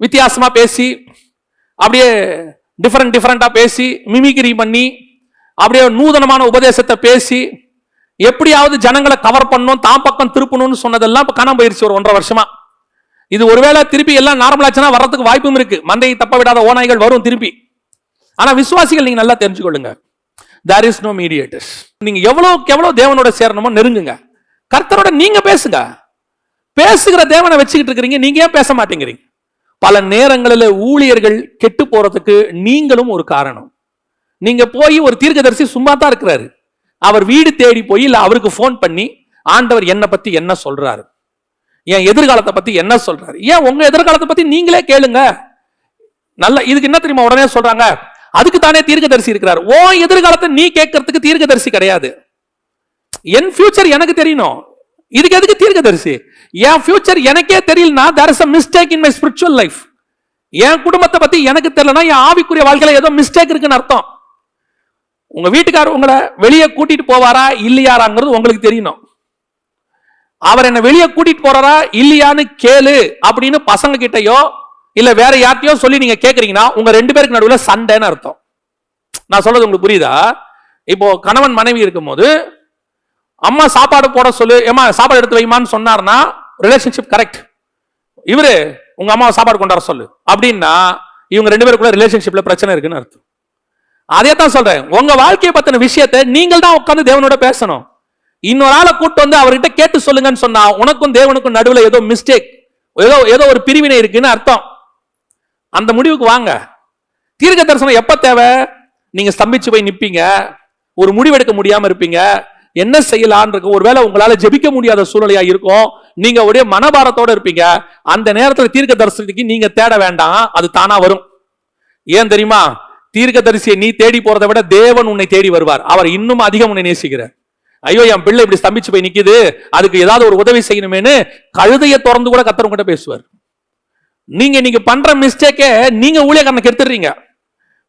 வித்தியாசமா பேசி, அப்படியே டிஃபரெண்டா பேசி, மிமிக்ரி பண்ணி, அப்படியே நூதனமான உபதேசத்தை பேசி, எப்படியாவது ஜனங்களை கவர் பண்ணணும், தாம் பக்கம் திருப்பணும்னு சொன்னதெல்லாம் இப்ப காணாம போயிருச்சு ஒரு 1.5 வருஷமா. இது ஒருவேளை திருப்பி எல்லாம் நார்மலாச்சுன்னா வர்றதுக்கு வாய்ப்பும் இருக்கு. மந்தையை தப்ப விடாத ஓநாய்கள் வரும் திருப்பி. ஆனா விசுவாசிகள் நீங்க நல்லா தெரிஞ்சுக்கொள்ளுங்க, there is no mediators. நீங்க எவ்வளவுக்கு எவ்வளவு தேவனோட சேரணுமோ நெருங்குங்க. கர்த்தரோட நீங்க பேசுங்க. பேசுகிற தேவனை வச்சுக்கிட்டு இருக்கிறீங்க, நீங்க ஏன் பேச மாட்டேங்கிறீங்க? பல நேரங்களில் ஊழியர்கள் கெட்டு போறதுக்கு நீங்களும் ஒரு காரணம். நீங்க போய் ஒரு தீர்க்கதரிசி சும்மா தான் இருக்கிறாரு, அவர் வீடு தேடி போய் இல்ல அவருக்கு போன் பண்ணி, ஆண்டவர் என்ன பத்தி என்ன சொல்றாரு, என் எதிர்காலத்தை பத்தி என்ன சொல்றாரு, ஏன் உங்க எதிர்காலத்தை பத்தி நீங்களே கேளுங்க. நல்ல இதுக்கு என்ன தெரியுமா உடனே சொல்றாங்க, அதுக்கு தானே தீர்க்கதரிசி இருக்கிறார். ஓ எதிர்காலத்தை நீ கேட்கறதுக்கு தீர்க்கதரிசி கிடையாது. என் ஃபியூச்சர் எனக்கு தெரியணும், இதுக்கு எதுக்கு தீர்க்கதரிசி? என் ஃபியூச்சர் எனக்கே தெரியலனா there is a mistake in my spiritual life. என் குடும்பத்தை பத்தி எனக்கு தெரியலனா என் ஆவிக்குரிய வாழ்க்கையில ஏதோ மிஸ்டேக் இருக்குன்னு அர்த்தம். உங்க வீட்டுக்காரர் உங்களை வெளியே கூட்டிட்டு போவாரா இல்லையாராங்கிறது உங்களுக்கு தெரியணும். அவர் என்ன வெளியே கூட்டிட்டு போறாரா இல்லையான்னு கேளு அப்படின்னு பசங்க கிட்டயோ இல்ல வேற யார்ட்டையோ சொல்லி நீங்க கேக்குறீங்கன்னா உங்க 2 பேருக்கு நடுவில் சண்டைன்னு அர்த்தம். நான் சொல்றது உங்களுக்கு புரியுதா? இப்போ கணவன் மனைவி இருக்கும் போது அம்மா சாப்பாடு போட சொல்லு, ஏமா சாப்பாடு எடுத்து வைமான்னு சொன்னார்னா ரிலேஷன்ஷிப் கரெக்ட். இவரு உங்க அம்மா சாப்பாடு கொண்டாட சொல்லு அப்படின்னா இவங்க 2 பேருக்குள்ள ரிலேஷன்ஷிப்ல பிரச்சனை இருக்குன்னு அர்த்தம். அதே தான் சொல்றேன், உங்க வாழ்க்கையை பத்தின விஷயத்தை நீங்கள் தான் உட்கார்ந்து தேவனோட பேசணும். இன்னொரு ஆளை கூட்டு வந்து அவர்கிட்ட கேட்டு சொல்லுங்கன்னு சொன்னா உனக்கும் தேவனுக்கும் நடுவில் ஏதோ மிஸ்டேக், ஏதோ ஒரு பிரிவினை இருக்குன்னு அர்த்தம். அந்த முடிவுக்கு வாங்க. தீர்க்க தரிசனம் எப்ப தேவை? நீங்க ஸ்தம்பிச்சு போய் நிப்பீங்க, ஒரு முடிவெடுக்க முடியாம இருப்பீங்க, என்ன செய்யலான் இருக்கு, ஒருவேளை உங்களால ஜெபிக்க முடியாத சூழ்நிலையா இருக்கும், நீங்க உடைய மனபாரத்தோட இருப்பீங்க. அந்த நேரத்தில் தீர்க்க தரிசனத்துக்கு நீங்க தேட வேண்டாம், அது தானா வரும். ஏன் தெரியுமா? தீர்க்க தரிசியை நீ தேடி போறதை விட தேவன் உன்னை தேடி வருவார். அவர் இன்னும் அதிகம் உன்னை நேசிக்கிறார். ஐயோ என் பிள்ளை இப்படி ஸ்தம்பிச்சு போய் நிக்குது, அதுக்கு ஏதாவது ஒரு உதவி செய்யணுமேனு கழுதையை திறந்து கூட கர்த்தர் கிட்ட பேசுவார். நீங்க பண்ற மிஸ்டேக்கே நீங்க ஊழியக்காரனை கெடுத்துறீங்க.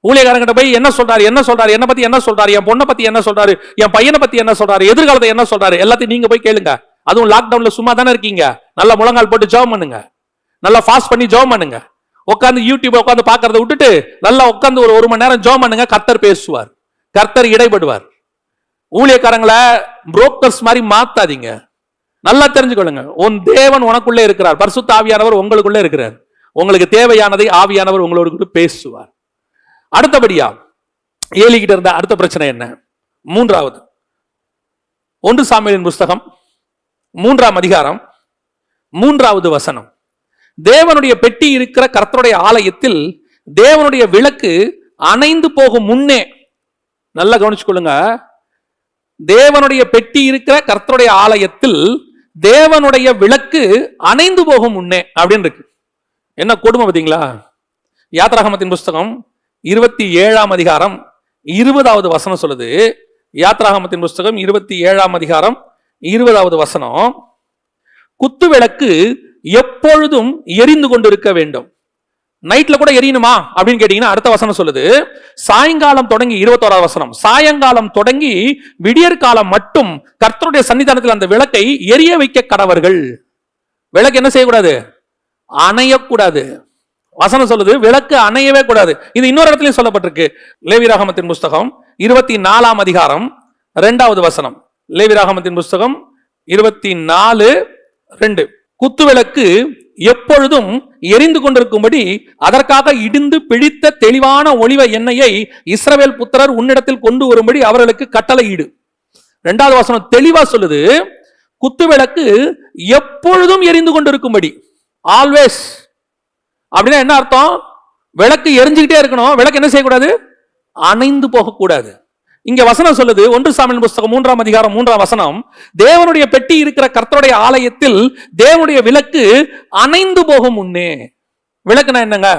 ஊழியக்காரங்கிட்ட போய் என்ன சொல்றாரு, என்ன பத்தி என்ன சொல்றாரு, என் பொண்ணை பத்தி என்ன சொல்றாரு, என் பையனை பத்தி என்ன சொல்றாரு, எதிர்காலத்தை என்ன சொல்றாரு, எல்லாத்தையும் நீங்க போய் கேளுங்க. அதுவும் லாக்டவுன்ல சும்மா தானே இருக்கீங்க, நல்லா முழங்கால் போட்டு ஜெபம் பண்ணுங்க, நல்லா ஃபாஸ்ட் பண்ணி ஜெபம் பண்ணுங்க. உட்காந்து யூடியூப் உட்காந்து பாக்குறத விட்டுட்டு நல்லா உட்காந்து ஒரு 1 மணி நேரம் ஜெபம் பண்ணுங்க. கர்த்தர் பேசுவார், கர்த்தர் இடைப்படுவார். ஊழியக்காரங்களை புரோக்கர்ஸ் மாதிரி மாத்தாதீங்க. நல்லா தெரிஞ்சுக்கொள்ளுங்க, உன் தேவன் உனக்குள்ளே இருக்கிறார், பரிசுத்த ஆவியானவர் உங்களுக்குள்ளே இருக்கிறார். உங்களுக்கு தேவையானதை ஆவியானவர் உங்களோடு பேசுவார். அடுத்தபடியா ஏலிகிட்ட இருந்த அடுத்த பிரச்சனை என்ன? 3வது 1 சாமுவேலின் புஸ்தகம் 3ஆம் அதிகாரம் 3வது வசனம். தேவனுடைய பெட்டி இருக்கிற கர்த்தருடைய ஆலயத்தில் தேவனுடைய விளக்கு அணைந்து போகும் முன்னே, நல்லா கவனிச்சுக்கொள்ளுங்க, தேவனுடைய பெட்டி இருக்கிற கர்த்தருடைய ஆலயத்தில் தேவனுடைய விளக்கு அணைந்து போகும் முன்னே அப்படின்னு இருக்கு. என்ன கொடுமை பார்த்தீங்களா? யாத்ராகமத்தின் புஸ்தகம் 27ஆம் அதிகாரம் 20வது வசனம் சொல்லுது. யாத்ராகமத்தின் புஸ்தகம் 27ஆம் அதிகாரம் 20வது வசனம், குத்து விளக்கு எப்பொழுதும் எரிந்து கொண்டிருக்க வேண்டும். நைட்ல கூட எரியணுமா அப்படின்னு கேட்டீங்கன்னா அடுத்த வசனம் சொல்லுது, சாயங்காலம் தொடங்கி 21வது வசனம், சாயங்காலம் தொடங்கி விடியற்காலம் மட்டும் கர்த்தருடைய சன்னிதானத்தில் அந்த விளக்கை எரிய வைக்க கடவர்கள். விளக்கு என்ன செய்யக்கூடாது? அணையக்கூடாது. வசனம் சொல்லுது விளக்கு அணையவே கூடாது. இது இன்னொரு இடத்துலயும் சொல்லப்பட்டிருக்கு. லேவியராகமத்தின் புஸ்தகம் 24ஆம் அதிகாரம் 2வது வசனம். லேவியராகமத்தின் புஸ்தகம் 24:2, குத்து விளக்கு எப்பொழுதும் எரிந்து கொண்டிருக்கும்படி அதற்காக இடிந்து பிழித்த தெளிவான ஒளிவ எண்ணெயை இஸ்ரவேல் புத்திரர் உன்னிடத்தில் கொண்டு வரும்படி அவர்களுக்கு கட்டளையிடு. 2வது வசனம் தெளிவா சொல்லுது, குத்து விளக்கு எப்பொழுதும் எரிந்து கொண்டிருக்கும்படி. ஆல்வேஸ் அப்படின்னா என்ன அர்த்தம்? விளக்கு எரிஞ்சுக்கிட்டே இருக்கணும். விளக்கு என்ன செய்யக்கூடாது? அணைந்து போகக்கூடாது. இங்க வசனம் சொல்லுது, 1 சாமுவேல் புஸ்தகம் 3ஆம் அதிகாரம் 3ஆம் வசனம், தேவனுடைய பெட்டி இருக்கிற கர்த்தருடைய ஆலயத்தில் தேவனுடைய விளக்கு அணைந்து போகும் முன்னே. விளக்குனா என்னங்க?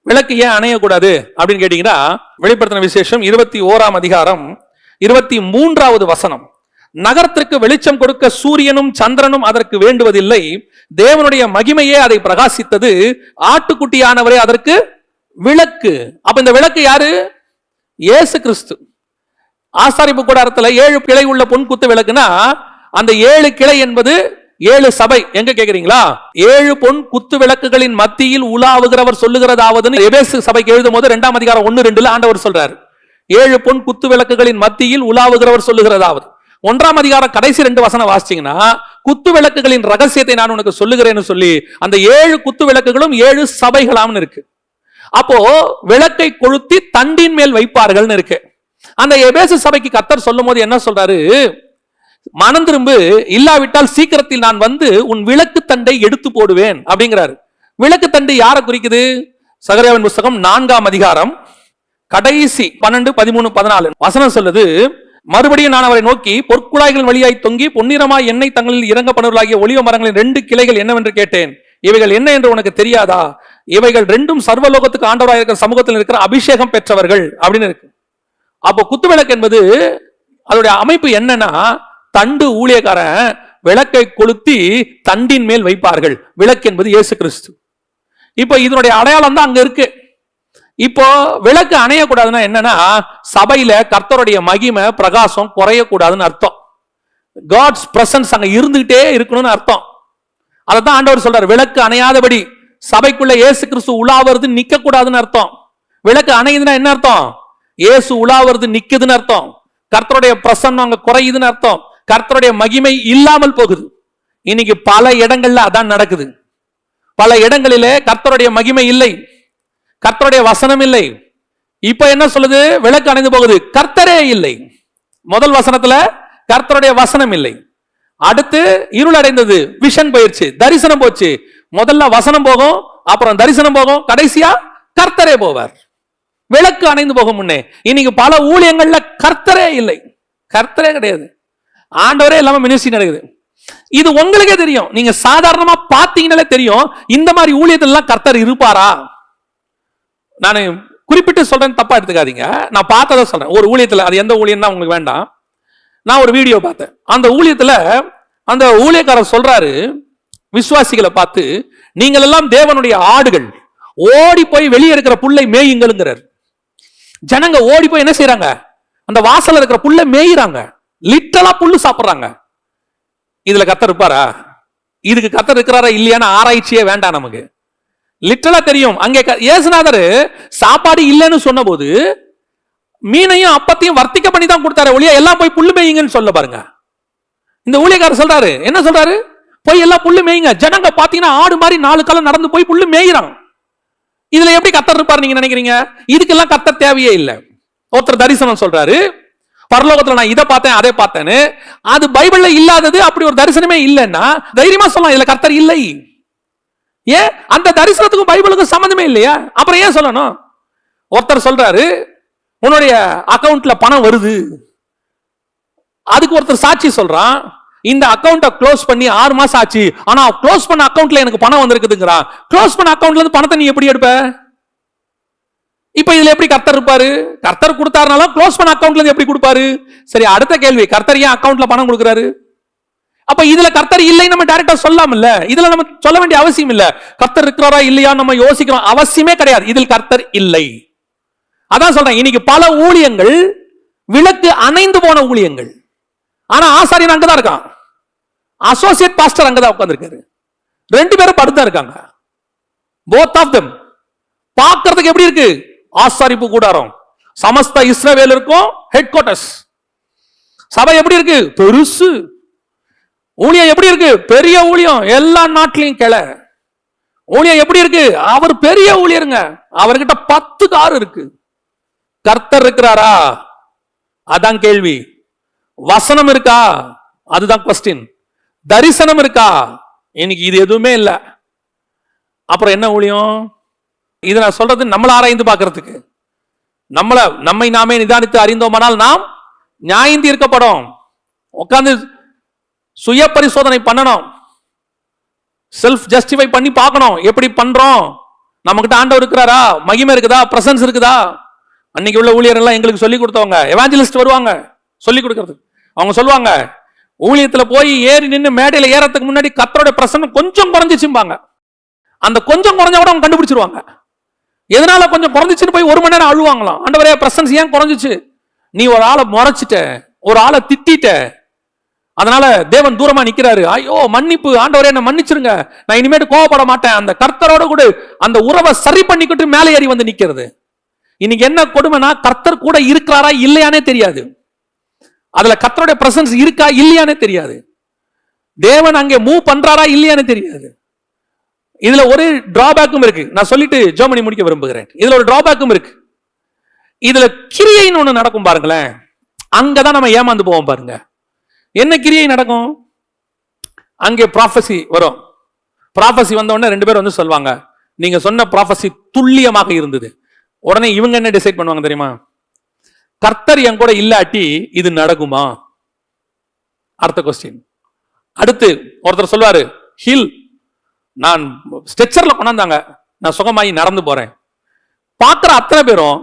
விளக்கு ஏன் அணையக்கூடாது அப்படின்னு கேட்டீங்கன்னா, வெளிப்படுத்தின விசேஷம் 21ஆம் அதிகாரம் 23வது வசனம், நகரத்திற்கு வெளிச்சம் கொடுக்க சூரியனும் சந்திரனும் அதற்கு வேண்டுவதில்லை, தேவனுடைய மகிமையே அதை பிரகாசித்தது, ஆட்டுக்குட்டியானவரே அதற்கு விளக்கு. அப்ப இந்த விளக்கு யாரு? இயேசு கிறிஸ்து. ஆசாரிப்பு கூடாரத்துல 7 கிளை உள்ள பொன் குத்து விளக்குனா அந்த 7 கிளை என்பது 7 சபை. எங்க கேக்குறீங்களா? 7 பொன் குத்து விளக்குகளின் மத்தியில் உலாவுகிறவர் சொல்லுகிறதாவது எபேசு சபைக்கு எழுதும் போது 2ஆம் அதிகாரம் 1-2 ஆண்டவர் சொல்றாரு, 7 பொன் குத்து விளக்குகளின் மத்தியில் உலாவுகிறவர் சொல்லுகிறதாவது. 1ஆம் அதிகாரம் கடைசி 2 வசனம் வாசிச்சீங்கன்னா, குத்து விளக்குகளின் ரகசியத்தை நான் உனக்கு சொல்லுகிறேன்னு சொல்லி அந்த 7 குத்து விளக்குகளும் 7 சபைகளாம்னு இருக்கு. அப்போ விளக்கை கொளுத்தி தண்டின் மேல் வைப்பார்கள் இருக்கு. அந்த எபேசு சபைக்கு கர்த்தர் சொல்லும் போது என்ன சொல்றாரு? மனம் திரும்பு, இல்லாவிட்டால் சீக்கிரத்தில் நான் வந்து உன் விளக்கு தண்டை எடுத்து போடுவேன் அப்படிங்கிறாரு. விளக்கு தண்டு யாரை குறிக்குது? சகரியாவின் புஸ்தகம் 4ஆம் அதிகாரம் கடைசி 12, 13, 14 வசனம் சொல்லுது, மறுபடியும் நான் அவரை நோக்கி, பொற்குழாய்களின் வழியாய் தொங்கி பொன்னிறமாய் எண்ணெய் தங்களில் இறங்க பண்ணுவர்களாகிய ஒலிவ மரங்களின் 2 கிளைகள் என்னவென்று கேட்டேன். இவைகள் என்ன என்று உனக்கு தெரியாதா? இவைகள் 2ம் சர்வலோகத்துக்கு ஆண்டவராக இருக்கிற சமூகத்தில் இருக்கிற அபிஷேகம் பெற்றவர்கள் அப்படின்னு இருக்கு. அப்போ குத்துவிளக்கு என்பது அதோடைய அமைப்பு என்னன்னா, தண்டு ஊழியக்காரன் விளக்கை கொளுத்தி தண்டின் மேல் வைப்பார்கள். விளக்கு என்பது இயேசு கிறிஸ்து. இப்போ இதனுடைய அடையாளம் தான் அங்க இருக்கு. இப்போ விளக்கு அணையக்கூடாதுன்னா என்னன்னா, சபையில கர்த்தருடைய மகிமை பிரகாசம் குறையக்கூடாதுன்னு அர்த்தம். காட்ஸ் பிரசன்ஸ் அங்க இருந்துகிட்டே இருக்கணும்னு அர்த்தம். அதான் ஆண்டவர் சொல்றாரு, விளக்கு அணையாதபடி சபைக்குள்ள இயேசு கிறிஸ்து உலாவது நிக்க கூடாதுன்னு அர்த்தம். விளக்கு அணையுதுன்னா என்ன அர்த்தம்? இயேசு உலாவது நிக்குதுன்னு அர்த்தம். கர்த்தருடைய பிரசன்னம் அங்க குறையுதுன்னு அர்த்தம். கர்த்தருடைய மகிமை இல்லாமல் போகுது. இன்னைக்கு பல இடங்கள்ல அதான் நடக்குது. பல இடங்களிலே கர்த்தருடைய மகிமை இல்லை, கர்த்தருடைய வசனம் இல்லை. இப்ப என்ன சொல்லுது? விளக்கு அணைந்து போகுது, கர்த்தரே இல்லை. முதல் வசனத்துல கர்த்தருடைய வசனம் இல்லை. அடுத்து இருள் அடைந்தது, விஷன் போயிடுச்சு, தரிசனம் போச்சு. முதல்ல வசனம் போகும், அப்புறம் தரிசனம் போகும், கடைசியா கர்த்தரே போவார். விளக்கு அணைந்து போகும் முன்னே. இன்னைக்கு பல ஊழியங்கள்ல கர்த்தரே இல்லை, கர்த்தரே கிடையாது, ஆண்டவரே இல்லாம மினிஸ்ட்ரி நடக்குது. இது உங்களுக்கே தெரியும். நீங்க சாதாரணமா பாத்தீங்கன்னாலே தெரியும், இந்த மாதிரி ஊழியத்துல கர்த்தர் இருப்பாரா? நான் குறிப்பிட்டு சொல்றேன், தப்பா எடுத்துக்காதீங்க. நான் பார்த்ததை சொல்றேன். ஒரு ஊழியத்துல, அது எந்த ஊழியம்னா உங்களுக்கு வேண்டாம், நான் ஒரு வீடியோ பார்த்தேன். அந்த ஊழியத்துல அந்த ஊழியக்காரர் சொல்றாரு, விசுவாசிகளை பார்த்து, நீங்கள் எல்லாம் தேவனுடைய ஆடுகள், ஓடி போய் வெளியே இருக்கிற புல்லை மேயுங்கிறார். ஜனங்க ஓடி போய் என்ன செய்யறாங்க? அந்த வாசல்ல இருக்கிற புல்லை மேயிறாங்க, லிட்டரலா புல்லு சாப்பிடுறாங்க. இதுல கர்த்தர் இருப்பாரா? இதுக்கு கர்த்தர் இருக்கிறாரா இல்லையான்னு ஆராய்ச்சியே வேண்டாம் நமக்கு. லிட்டரலா தெரியும். அங்கே இயேசுநாதர் சாப்பாடு இல்லைன்னு சொன்ன போது மீனையும் அப்பத்தையும் வர்த்திக்க பண்ணி தான் கொடுத்தாரு ஒழிய எல்லாம் போய் புல்லு மேயுங்கன்னு சொல்ல பாருங்க. இந்த ஊழியக்காரர் சொல்றாரு, என்ன சொல்றாரு? போய் எல்லாம் புல்லு மேயுங்க. ஜனங்க பாத்தீங்கன்னா ஆடு மாதிரி 4 காலம் நடந்து போய் புல்லு மேயிறான். இதுல எப்படி கர்த்தர் இருப்பார் நீங்க நினைக்கிறீங்க? இதுக்கெல்லாம் கர்த்தர் தேவையே இல்லை. ஒருத்தர் தரிசனம் சொல்றாரு, பரலோகத்துல நான் இதை பார்த்தேன் அதை பார்த்தேன்னு. அது பைபிள்ல இல்லாதது, அப்படி ஒரு தரிசனமே இல்லைன்னா தைரியமா சொல்லலாம் இதுல கர்த்தர் இல்லை. ஏன்? அந்த தரிசனத்துக்கும் பைபிளுக்கும் சம்பந்தமே இல்லையா? அப்புறம் ஏன் சொல்லணும்? ஒருத்தர் சொல்றாரு, உன்னுடைய அக்கவுண்ட்ல பணம் வருது, அதுக்கு ஒருத்தர் சாட்சி சொல்றான், இந்த அக்கௌண்ட்டை க்ளோஸ் பண்ணி 6 மாசம் ஆச்சு, ஆனா க்ளோஸ் பண்ண அக்கௌண்ட்ல எனக்கு பணம் வந்திருக்குதுங்கிறான். க்ளோஸ் பண்ண அக்கௌண்ட்ல இருந்து பணத்தை நீ எப்படி எடுப்ப? இப்ப இதுல எப்படி கர்த்தர் இருப்பாரு? கர்த்தர் கொடுத்தாருனாலும் க்ளோஸ் பண்ண அக்கௌண்ட்ல இருந்து எப்படி கொடுப்பாரு? சரி, அடுத்த கேள்வி, கர்த்தர் ஏன் அக்கௌண்ட்ல பணம் கொடுக்குறாரு? அப்ப இதுல கர்த்தர் இல்லை நம்ம டைரக்டா சொல்லாமல்ல, இதுல நம்ம சொல்ல வேண்டிய அவசியம் இல்ல. கர்த்தர் இருக்கிறாரா இல்லையா நம்ம யோசிக்கிறோம் அவசியமே கிடையாது. இதில் கர்த்தர் இல்லை. அதான் சொல்றேன், இன்னைக்கு பல ஊழியங்கள் விளக்கு அணைந்து போன ஊழியங்கள். ஆனா ஆசாரியன் அங்கதான் இருக்கான், அசோசியேட் பாஸ்டர் அங்கதான் உட்கார்ந்திருக்காரு, 2 பேரும் படுத்தா இருக்காங்க. both of them பார்க்கிறதுக்கு எப்படி இருக்கு? ஆசாரிப்பு கூடாரம், சமஸ்த இஸ்ரவேலருக்கும் ஹெட் குவார்ட்டர்ஸ். சபை எப்படி இருக்கு? பெருசு. ஊழியம் எப்படி இருக்கு? பெரிய ஊழியம், எல்லா நாட்டிலையும் கிளை. ஊழியம் எப்படி இருக்கு? அவர் பெரிய ஊழியருங்க, அவர்கிட்ட 10 கார் இருக்கு. கர்த்தர் இருக்கிறாரா? அதான் கேள்வி. வசனம் இருக்கா? அதுதான் கொஸ்டின். தரிசனம் இருக்கா? இன்னைக்கு இது எதுவுமே இல்ல. அப்புறம் என்ன ஊழியம்? இது நான் சொல்றது நம்மள ஆராய்ந்து பார்க்கிறதுக்கு. நம்மை நாமே நிதானித்து அறிந்தோமானால் நாம் நியாயம் தீர்க்கப்படும். உட்கார்ந்து சுய பரிசோதனை பண்ணணும், செல்ஃப் ஜஸ்டிஃபை பண்ணி பார்க்கணும். எப்படி பண்றோம்? நம்மகிட்ட ஆண்டவர் இருக்கிறாரா? மகிமை இருக்குதா? பிரசன்ஸ் இருக்குதா? அன்னைக்கு உள்ள ஊழியர் எல்லாம் எங்களுக்கு சொல்லி கொடுத்தவங்க எவாஞ்சலிஸ்ட் வருவாங்க சொல்லி கொடுக்கறதுக்கு. அவங்க சொல்லுவாங்க, ஊழியத்துல போய் ஏறி நின்று மேடையில ஏறதுக்கு முன்னாடி கர்த்தரோட பிரசன்னம் கொஞ்சம் குறைஞ்சிச்சும்பாங்க. அந்த கொஞ்சம் குறைஞ்சா கூட அவங்க கண்டுபிடிச்சிருவாங்க. எதனால கொஞ்சம் குறைஞ்சிச்சுன்னு போய் 1 மணி நேரம் அழுவாங்களாம். ஆண்டவரே பிரசன்ஸ் ஏன் குறைஞ்சிச்சு? நீ ஒரு ஆளை முறைச்சிட்ட, ஒரு ஆளை திட்டிட்ட, அதனால தேவன் தூரமா நிக்கிறாரு. ஐயோ மன்னிப்பு ஆண்டவரே, என்ன மன்னிச்சிருங்க, நான் இனிமேட்டு கோவப்பட மாட்டேன். அந்த கர்த்தரோட கூட அந்த உறவை சரி பண்ணிக்கிட்டு மேலே ஏறி வந்து நிக்கிறது. இன்னைக்கு என்ன கொடுமைனா, கர்த்தர் கூட இருக்கிறாரா இல்லையானே தெரியாது. அதுல கர்த்தரோட பிரசன்ஸ் இருக்கா இல்லையானே தெரியாது. தேவன் அங்கே மூவ் பண்றாரா இல்லையானே தெரியாது. இதுல ஒரு டிராபேக்கும் இருக்கு. நான் சொல்லிட்டு ஜெர்மனி முடிக்க விரும்புகிறேன். இதுல ஒரு டிராபேக்கும் இருக்கு. இதுல கிரியைன்னு ஒண்ணு நடக்கும் பாருங்களேன், அங்கதான் நம்ம ஏமாந்து போவோம் பாருங்க. என்ன கிரியை நடக்கும்? அங்கே ப்ராஃபசி வரும். ப்ராஃபசி வந்த உடனே 2 பேர் வந்து சொல்வாங்க, நீங்க சொன்ன ப்ராஃபசி துல்லியமாக இருந்தது. உடனே இவங்க என்ன டிசைட் பண்ணுவாங்க தெரியுமா? கர்த்தர் என் கூட இல்லாட்டி இது நடக்குமா? அடுத்த கொஸ்டின். அடுத்து ஒருத்தர் சொல்வாரு, ஹில் நான் ஸ்ட்ரெச்சர்ல கொண்டாந்தாங்க, நான் சுகமாயி நடந்து போறேன். பார்க்கிற அத்தனை பேரும்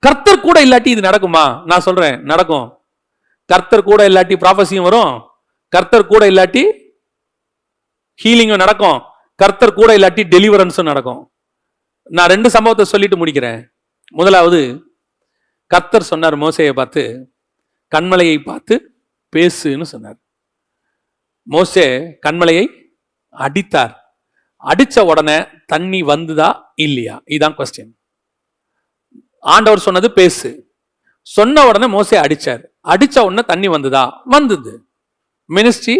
கர்த்தர் கூட இல்லாட்டி இது நடக்குமா? நான் சொல்றேன் நடக்கும். கர்த்தர் கூட இல்லாட்டி ப்ராஃபஸியும் வரும், கர்த்தர் கூட இல்லாட்டி ஹீலிங்கும் நடக்கும், கர்த்தர் கூட இல்லாட்டி டெலிவரன்ஸும் நடக்கும். நான் 2 சம்பவத்தை சொல்லிட்டு முடிக்கிறேன். முதலாவது, கர்த்தர் சொன்னார் மோசேயை பார்த்து, கண்மலையை பார்த்து பேசுன்னு சொன்னார். மோசே கண்மலையை அடித்தார். அடிச்ச உடனே தண்ணி வந்துதா இல்லையா? இதுதான் கொஸ்டின். ஆண்டவர் சொன்னது பேசு, சொன்ன உடனே மோசே அடிச்சார். அடிச்ச உடனே தண்ணி வந்துதா? வந்தது. மினிஸ்ட்ரி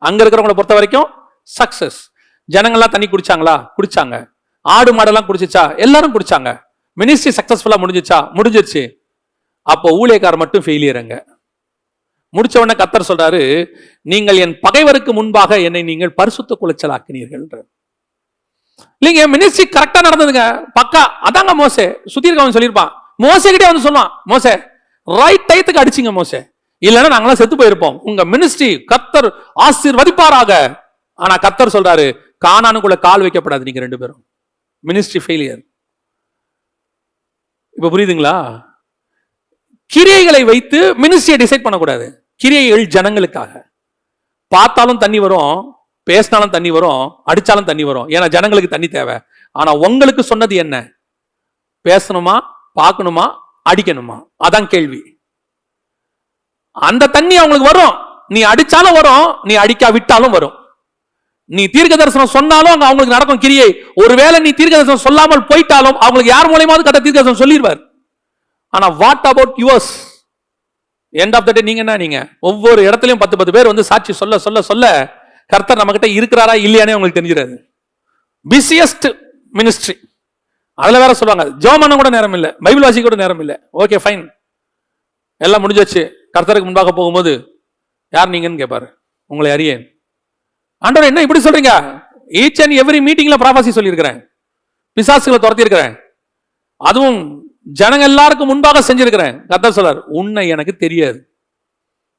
அங்க இருக்கிறவங்களை பொறுத்த வரைக்கும் சக்சஸ். ஜனங்கள்லாம் தண்ணி குடிச்சாங்களா? குடிச்சாங்க. ஆடு மாடெல்லாம் குடிச்சிச்சா? எல்லாரும் குடிச்சாங்க. மினிஸ்ட்ரி சக்சஸ்ஃபுல்லா முடிஞ்சிச்சா? முடிஞ்சிருச்சு. அப்போ ஊழியக்காரர் மட்டும் ஃபெயிலியருங்க. முடிச்ச உடனே கர்த்தர் சொல்றாரு, நீங்கள் என் பகைவருக்கு முன்பாக என்னை நீங்கள் பரிசுத்த குலைச்சலாக்கினீர்கள். இல்லைங்க, மினிஸ்ட்ரி கரெக்டா நடந்ததுங்க, பக்கா. அதாங்க மோசே சுத்திருக்கவன் சொல்லியிருப்பான். மோசே கிட்டே வந்து சொல்லுவான், மோசே ரைட் டயத்துக்கு அடிச்சிங்க மோசே, இல்லைன்னா நாங்களாம் செத்து போயிருப்போம். உங்க மினிஸ்ட்ரி கர்த்தர் ஆசீர்வதிப்பாராக. ஆனா கர்த்தர் சொல்றாரு, கானானுக்குள்ள கால் வைக்கப்படாது நீங்க 2 பேரும். Ministry failure. இப்ப புரியுதுங்களா? கிரியைகளை வைத்து மினிஸ்ட்ரியை டிசைட் பண்ணக்கூடாது. கிரியைகள் ஜனங்களுக்காக. பார்த்தாலும் தண்ணி வரும், பேசினாலும் தண்ணி வரும், அடிச்சாலும் தண்ணி வரும். ஏன்னா ஜனங்களுக்கு தண்ணி தேவை. ஆனா உங்களுக்கு சொன்னது என்ன? பேசணுமா, பார்க்கணுமா, அடிக்கணுமா? அதான் கேள்வி. அந்த தண்ணி அவங்களுக்கு வரும். நீ அடிச்சாலும் வரும், நீ அடிக்கா விட்டாலும் வரும். நீ தீர்க்க தரிசனம் சொன்னாலும் அங்க அவங்களுக்கு நடக்கும் கிரியை. ஒருவேளை நீ தீர்க்க தரிசனம் சொல்லாமல் போயிட்டாலும் அவங்களுக்கு யார் மூலமாவது கட்ட தீர்க்க தரிசனம் சொல்லிடுவார். ஆனா what about yours? End of the day நீங்க என்ன? நீங்க ஒவ்வொரு இடத்துலயும் 10 பேர் வந்து சாட்சி சொல்ல சொல்ல சொல்ல கர்த்தர் நம்ம கிட்ட இருக்கிறாரா இல்லையானே உங்களுக்கு தெரிஞ்சிடாது. Busiest ministry. அதுல வேற சொல்லுவாங்க, ஜெபம் கூட நேரம் இல்லை, பைபிள் வாசிக்க கூட நேரம் இல்லை. ஓகே ஃபைன், எல்லாம் முடிஞ்சாச்சு. கர்த்தருக்கு முன்பாக போகும்போது யார் நீங்கன்னு கேட்பாரு, உங்களை அறியேன். ஆண்டவர் என்ன இப்படி சொல்றீங்க? ஈச் அண்ட் எவ்ரி மீட்டிங்ல ப்ராபசி சொல்லியிருக்கிறேன், பிசாசுகளை துரத்தி இருக்கிறேன், அதுவும் ஜனங்க எல்லாருக்கும் முன்பாக செஞ்சிருக்கிறேன். கர்த்தர் சொல்றார், உன்னை எனக்கு தெரியாது.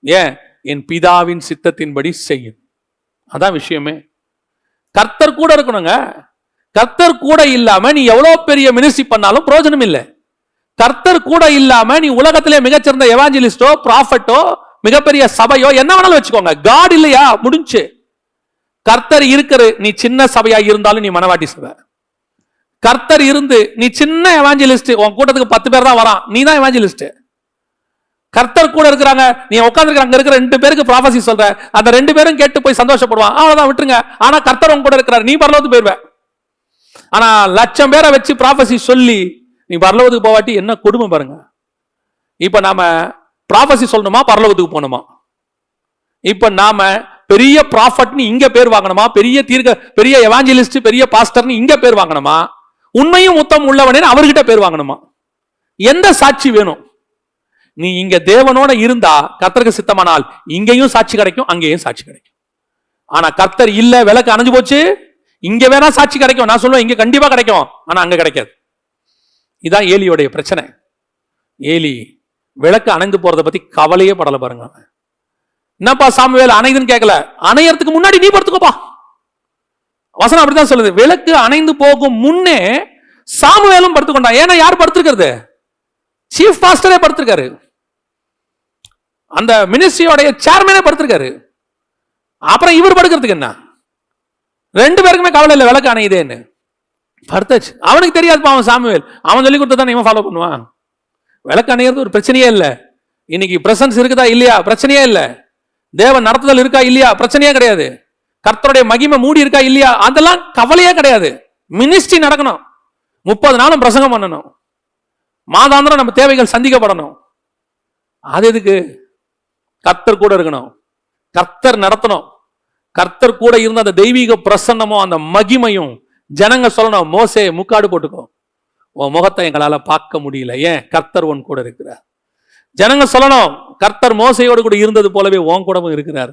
ஏன்? என் பிதாவின் சித்தத்தின்படி செய்யும். அதான் விஷயமே. கர்த்தர் கூட இருக்கணுங்க. கர்த்தர் கூட இல்லாம நீ எவ்வளவு பெரிய மினிஸ்ட்ரி பண்ணாலும் பிரயோஜனம் இல்லை. கர்த்தர் கூட இல்லாம நீ உலகத்திலே மிகச்சிறந்த எவாஞ்சலிஸ்டோ ப்ராஃபட்டோ மிகப்பெரிய சபையோ என்ன வேணாலும் வச்சுக்கோங்க, காட் இல்லையா முடிஞ்சு. கர்த்தர் இருக்கிற நீ சின்ன சபையா இருந்தாலும் நீ மனவாட்டி சபை. கர்த்தர் இருந்து நீ சின்ன எவாஞ்சலிஸ்ட், உன் கூட்டத்துக்கு 10 பேர் தான் வரான், நீ தான் எவாஞ்சலிஸ்ட். கர்த்தர் கூட இருக்கிறாங்க, நீ உட்கார்ந்து அங்க இருக்கிற 2 பேருக்கு ப்ராஃபசி சொல்ற, அந்த 2 பேரும் கேட்டு போய் சந்தோஷப்படுவான், அவ்வளவுதான் விட்டுருங்க. ஆனா கர்த்தர் உன் கூட இருக்கிறார், நீ பரலோகத்துக்கு போயிருவ. ஆனா 1,00,000 பேரை வச்சு ப்ராஃபசி சொல்லி நீ பரலோகத்துக்கு போவாட்டி என்ன கொடுமை பாருங்க. இப்ப நாம ப்ராஃபசி சொல்லணுமா பரலோகத்துக்கு போகணுமா? இப்ப நாம பெரிய ப்ராஃபட்னு இங்க பேர் வாங்கணுமா, பெரிய எவாஞ்சலிஸ்ட் பெரிய பாஸ்டர்னு இங்க பேர் வாங்கணுமா, உண்மையும் முத்தம் உள்ளவனே அவர்கிட்ட பேர் வாங்கணுமா? எந்த சாட்சி வேணும்? நீ இங்க தேவனோட இருந்தா கர்த்தருக்கு சித்தமானால் இங்கேயும் சாட்சி கிடைக்கும், அங்கேயும் சாட்சி கிடைக்கும். ஆனா கர்த்தர் இல்ல, விளக்கு அணைஞ்சு போச்சு, இங்க வேணா சாட்சி கிடைக்கும், நான் சொல்லுவேன் இங்க கண்டிப்பா கிடைக்கும், ஆனா அங்க கிடைக்காது. இதான் ஏலியோடைய பிரச்சனை. ஏலி விளக்கு அணைந்து போறதை பத்தி கவலையே படல பாருங்க. என்னப்பா சாமுவேல் அணைதுன்னு கேட்கல, அணையறதுக்கு முன்னாடி நீ படுத்துக்கோப்பா. வசனம் அப்படித்தான் சொல்லுது. விளக்கு அணைந்து போகும் முன்னே சாமுவேலும் படுத்துக்கொண்டான். ஏன்னா யார் படுத்திருக்கிறது? சீஃப் பாஸ்டரே படுத்திருக்காரு, அந்த மினிஸ்ட்ரியோடைய சேர்மனே படுத்திருக்காரு. அப்புறம் இவர் படுக்கிறதுக்கு என்ன? 2 பேருக்குமே கவலை இல்லை விளக்கு அணையுதேன்னு, படுத்தாச்சு. அவனுக்கு தெரியாது பாவம் சாமுவேல், அவன் சொல்லி கொடுத்ததான் இவன் ஃபாலோ பண்ணுவான். விளக்கு அணையிறது ஒரு பிரச்சனையே இல்லை. இன்னைக்கு பிரசன்ஸ் இருக்குதா இல்லையா பிரச்சனையே இல்லை. தேவன் நடத்துதல் இருக்கா இல்லையா பிரச்சனையே கிடையாது. கர்த்தருடைய மகிமை மூடி இருக்கா இல்லையா அதெல்லாம் கவலையே கிடையாது. மினிஸ்ட்ரி நடக்கணும், 30 நாளும் பிரசங்கம் பண்ணணும், மாதாந்திரம் நம்ம தேவைகள் சந்திக்கப்படணும். அது எதுக்கு? கர்த்தர் கூட இருக்கணும், கர்த்தர் நடத்தணும். கர்த்தர் கூட இருந்த அந்த தெய்வீக பிரசன்னமும் அந்த மகிமையும் ஜனங்க சொல்லணும், மோசே முக்காடு போட்டுக்கோ, உன் முகத்தை எங்களால பார்க்க முடியல, ஏன்? கர்த்தர் உன் கூட இருக்கிறார். ஜனங்க சொல்லணும், கர்த்தர் மோசையோடு கூட இருந்தது போலவே உன் கூடவும் இருக்கிறார்.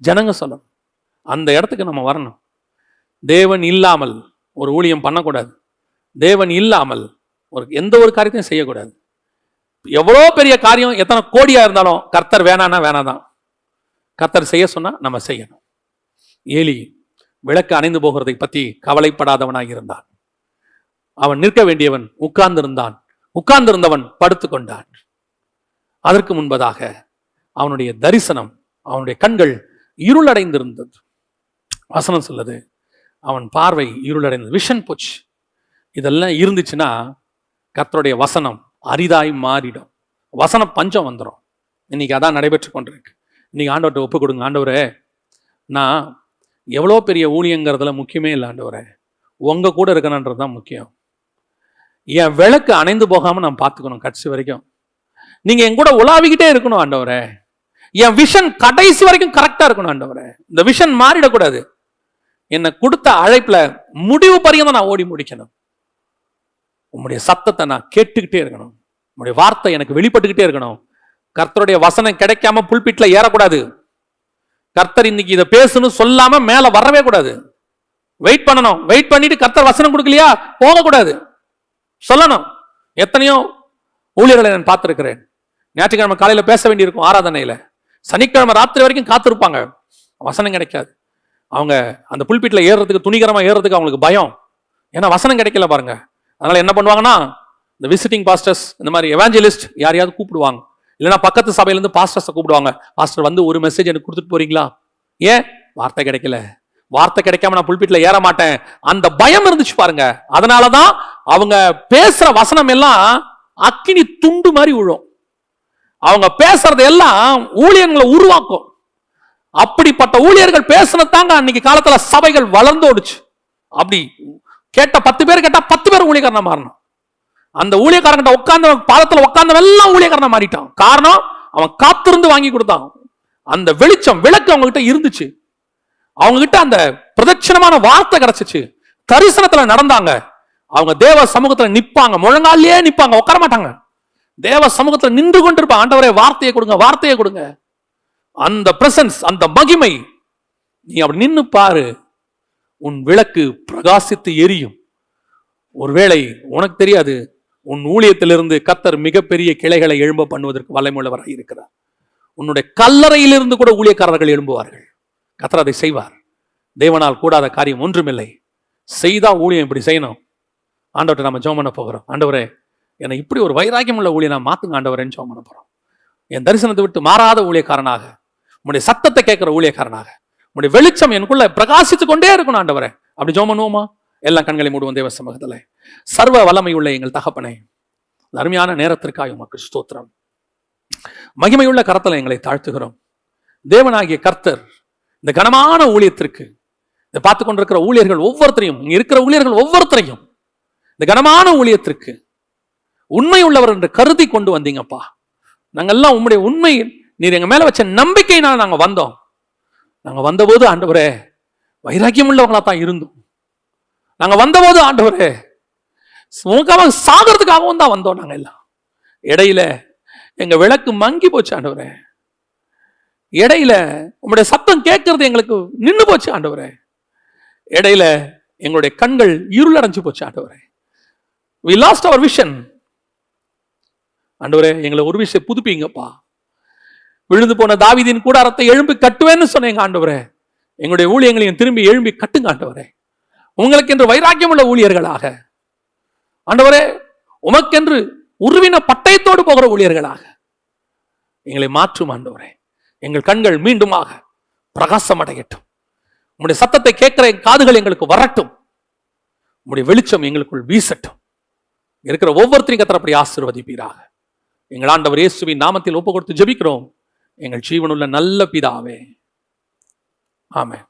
ஜனங்க சொல்லணும். அந்த இடத்துக்கு நம்ம வரணும். தேவன் இல்லாமல் ஒரு ஊழியம் பண்ணக்கூடாது. தேவன் இல்லாமல் எந்த ஒரு காரியத்தையும் செய்யக்கூடாது. எவ்வளோ பெரிய காரியம், எத்தனை கோடியா இருந்தாலும் கர்த்தர் வேணான்னா வேணாதான். கர்த்தர் செய்ய சொன்னா நம்ம செய்யணும். ஏலி விளக்கு அணைந்து போகிறதை பற்றி கவலைப்படாதவனாக இருந்தான். அவன் நிற்க வேண்டியவன் உட்கார்ந்திருந்தான், உட்கார்ந்திருந்தவன் படுத்துக்கொண்டான். அதற்கு முன்பதாக அவனுடைய தரிசனம், அவனுடைய கண்கள் இருளடைந்திருந்தது. வசனம் சொல்லுது, அவன் பார்வை இருளடைந்தது, விஷன் போச்சு. இதெல்லாம் இருந்துச்சுன்னா கர்த்தருடைய வசனம் அரிதாய் மாறிடும், வசன பஞ்சம் வந்துடும். இன்னைக்கு அதான் நடைபெற்று கொண்டிருக்கு. இன்னைக்கு ஆண்டவர்கிட்ட ஒப்பு கொடுங்க, ஆண்டவரே நான் எவ்வளோ பெரிய ஊழியங்கிறதுல முக்கியமே இல்லை ஆண்டவரே, உங்க கூட இருக்கணுன்றது தான் முக்கியம். என் விளக்கு அணைந்து போகாம நான் பார்த்துக்கணும் கடைசி வரைக்கும். நீங்க என் கூட உலாவிக்கிட்டே இருக்கணும் ஆண்டவரே. என் விஷன் கடைசி வரைக்கும் கரெக்டா இருக்கணும் ஆண்டவரே. இந்த விஷன் மாறிடக்கூடாது. என்னை கொடுத்த அழைப்புல முடிவு பரியந்தம் நான் ஓடி முடிக்கணும். உங்களுடைய சத்தத்தை நான் கேட்டுக்கிட்டே இருக்கணும், உங்களுடைய வார்த்தை எனக்கு வெளிப்பட்டுக்கிட்டே இருக்கணும். கர்த்தருடைய வசனம் கிடைக்காம புல்பிட்ல ஏறக்கூடாது. கர்த்தர் இன்னைக்கு இதை பேசணும் சொல்லாம மேல வரவே கூடாது. வெயிட் பண்ணணும், வெயிட் பண்ணிட்டு கர்த்தர் வசனம் கொடுக்கலையா போகக்கூடாது, சொல்லணும். எத்தனையோ ஊழியர்களை நான் பார்த்திருக்கிறேன். ஞாயிற்றுக்கிழமை காலையில பேச வேண்டியிருக்கும் ஆராதனையில, சனிக்கிழமை ராத்திரி வரைக்கும் காத்திருப்பாங்க, வசனம் கிடைக்காது. அவங்க அந்த புல்பிட்ல ஏறுறதுக்கு, துணிகரமா ஏறுறதுக்கு அவங்களுக்கு பயம், ஏன்னா வசனம் கிடைக்கல பாருங்க. அதனால என்ன பண்ணுவாங்கன்னா, இந்த விசிட்டிங் பாஸ்டர்ஸ், இந்த மாதிரி எவாஞ்சலிஸ்ட் யாரையாவது கூப்பிடுவாங்க, இல்லைன்னா பக்கத்து சபையிலேருந்து பாஸ்டர்ஸை கூப்பிடுவாங்க. பாஸ்டர் வந்து ஒரு மெசேஜ் எனக்கு கொடுத்துட்டு போறீங்களா? ஏன்? வார்த்தை கிடைக்கல, வார்த்தை கிடைக்காம நான் புல்பிட்ல ஏற மாட்டேன். அந்த பயம் இருந்துச்சு பாருங்க. அதனாலதான் அவங்க பேசுற வசனம் எல்லாம் அக்கினி துண்டு மாதிரி விழும். அவங்க பேசுறது எல்லாம் ஊழியர்களை உருவாக்கும். அப்படிப்பட்ட ஊழியர்கள் பேசுனதாங்க அன்னைக்கு காலத்துல சபைகள் வளர்ந்தோடுச்சு. அப்படி கேட்ட 10 பேர் கேட்டா 10 பேர் ஊழியக்காரனா மாறணும். அந்த ஊழியக்காரங்கிட்ட உட்கார்ந்த பாதத்துல உட்கார்ந்தவன் எல்லாம் ஊழியக்காரனா மாறிட்டான். காரணம், அவன் காத்திருந்து வாங்கி கொடுத்தான். அந்த வெளிச்சம், விளக்கு அவங்க கிட்ட இருந்துச்சு. அவங்க கிட்ட அந்த பிரதட்சணமான வார்த்தை கிடைச்சிச்சு. தரிசனத்துல நடந்தாங்க. அவங்க தேவ சமூகத்துல நிப்பாங்க, முழங்காலே நிப்பாங்க, உட்கார மாட்டாங்க. தேவ சமூகத்துல நின்று கொண்டிருப்பாங்க. ஆண்டவரே வார்த்தையை கொடுங்க, வார்த்தையை கொடுங்க. அந்த பிரசன்ஸ், அந்த மகிமை, நீ அப்படி நின்னு பாரு, உன் விளக்கு பிரகாசித்து எரியும். ஒருவேளை உனக்கு தெரியாது, உன் ஊழியத்திலிருந்து கர்த்தர் மிகப்பெரிய கிளைகளை எழும்ப பண்ணுவதற்கு வல்லமையுள்ளவராக இருக்கிறார். உன்னுடைய கல்லறையிலிருந்து கூட ஊழியக்காரர்கள் எழும்புவார்கள். கர்த்தர் அதை செய்வார். தேவனால் கூடாத காரியம் ஒன்றுமில்லை. செய்தா ஊழியம் இப்படி செய்யணும். ஆண்டவர்கிட்ட நம்ம ஜெபம் பண்ண போகிறோம். ஆண்டவரே, என்னை இப்படி ஒரு வைராக்கியம் உள்ள ஊழியம் நான் மாத்துங்க ஆண்டவரேன்னு ஜெபம் பண்ண போறோம். என் தரிசனத்தை விட்டு மாறாத ஊழியக்காரனாக, உங்களுடைய சத்தத்தை கேட்கிற ஊழியக்காரனாக, உங்களுடைய வெளிச்சம் எனக்குள்ள பிரகாசித்து கொண்டே இருக்கணும் ஆண்டவரே. அப்படி ஜெபம் பண்ணுவோமா? எல்லாம் கண்களை மூடுவோம் தேவ சமூகத்துல. சர்வ வல்லமை உள்ள எங்கள் தகப்பனே, அருமையான நேரத்திற்காக உமக்கு ஸ்தோத்திரம். மகிமையுள்ள கரத்துல எங்களை தாழ்த்துகிறோம். தேவனாகிய கர்த்தர் இந்த கனமான ஊழியத்திற்கு, இதை பார்த்து கொண்டிருக்கிற ஊழியர்கள் ஒவ்வொருத்தரையும், இங்க இருக்கிற ஊழியர்கள் ஒவ்வொருத்தரையும் இந்த கனமான ஊழியத்திற்கு உண்மை உள்ளவர் என்று கருதி கொண்டு வந்தீங்கப்பா. நாங்கெல்லாம் உம்முடைய உண்மை, நீர் எங்க மேல வச்ச நம்பிக்கையினால் நாங்க வந்தோம். நாங்க வந்தபோது ஆண்டவரே வைராக்கியம் உள்ளவங்களா தான் இருந்தோம். நாங்க வந்தபோது ஆண்டவரே உங்களுக்காக சாகிறதுக்காகவும் தான் வந்தோம். நாங்க எல்லாம் இடையில எங்க விளக்கு மங்கி போச்சு ஆண்டவரே. இடையில உங்களுடைய சத்தம் கேட்கறது எங்களுக்கு நின்று போச்சு ஆண்டவரே. இடையில எங்களுடைய கண்கள் இருளடைஞ்சு போச்சு ஆண்டவரே. we lost our vision. ஆண்டவரே, எங்களை ஒரு விஷயம் புதுப்பிங்கப்பா. விழுந்து போன தாவீதின் கூடாரத்தை எழும்பி கட்டுவேன்னு சொன்னீங்க ஆண்டவரே. எங்களுடைய ஊழியங்களையும் திரும்பி எழும்பி கட்டுங்க ஆண்டவரே. உங்களுக்கு என்று வைராக்கியம் உள்ள ஊழியர்களாக ஆண்டவரே, உமக்கென்று உருவின பட்டயத்தோடு போகிற ஊழியர்களாக எங்களை மாற்றும் ஆண்டவரே. எங்கள் கண்கள் மீண்டுமாக பிரகாசம் அடையட்டும். உங்களுடைய சத்தத்தை கேட்கிற காதுகள் எங்களுக்கு வரட்டும். உங்களுடைய வெளிச்சம் எங்களுக்குள் வீசட்டும். இருக்கிற ஒவ்வொருத்தரையும் கர்த்தர் அப்படி ஆசீர்வதிப்பீராக. எங்கள் ஆண்டவர் இயேசுவின் நாமத்தில் ஒப்பு கொடுத்து ஜெபிக்கிறோம் எங்கள் ஜீவனுள்ள நல்ல பிதாவே. ஆமென்.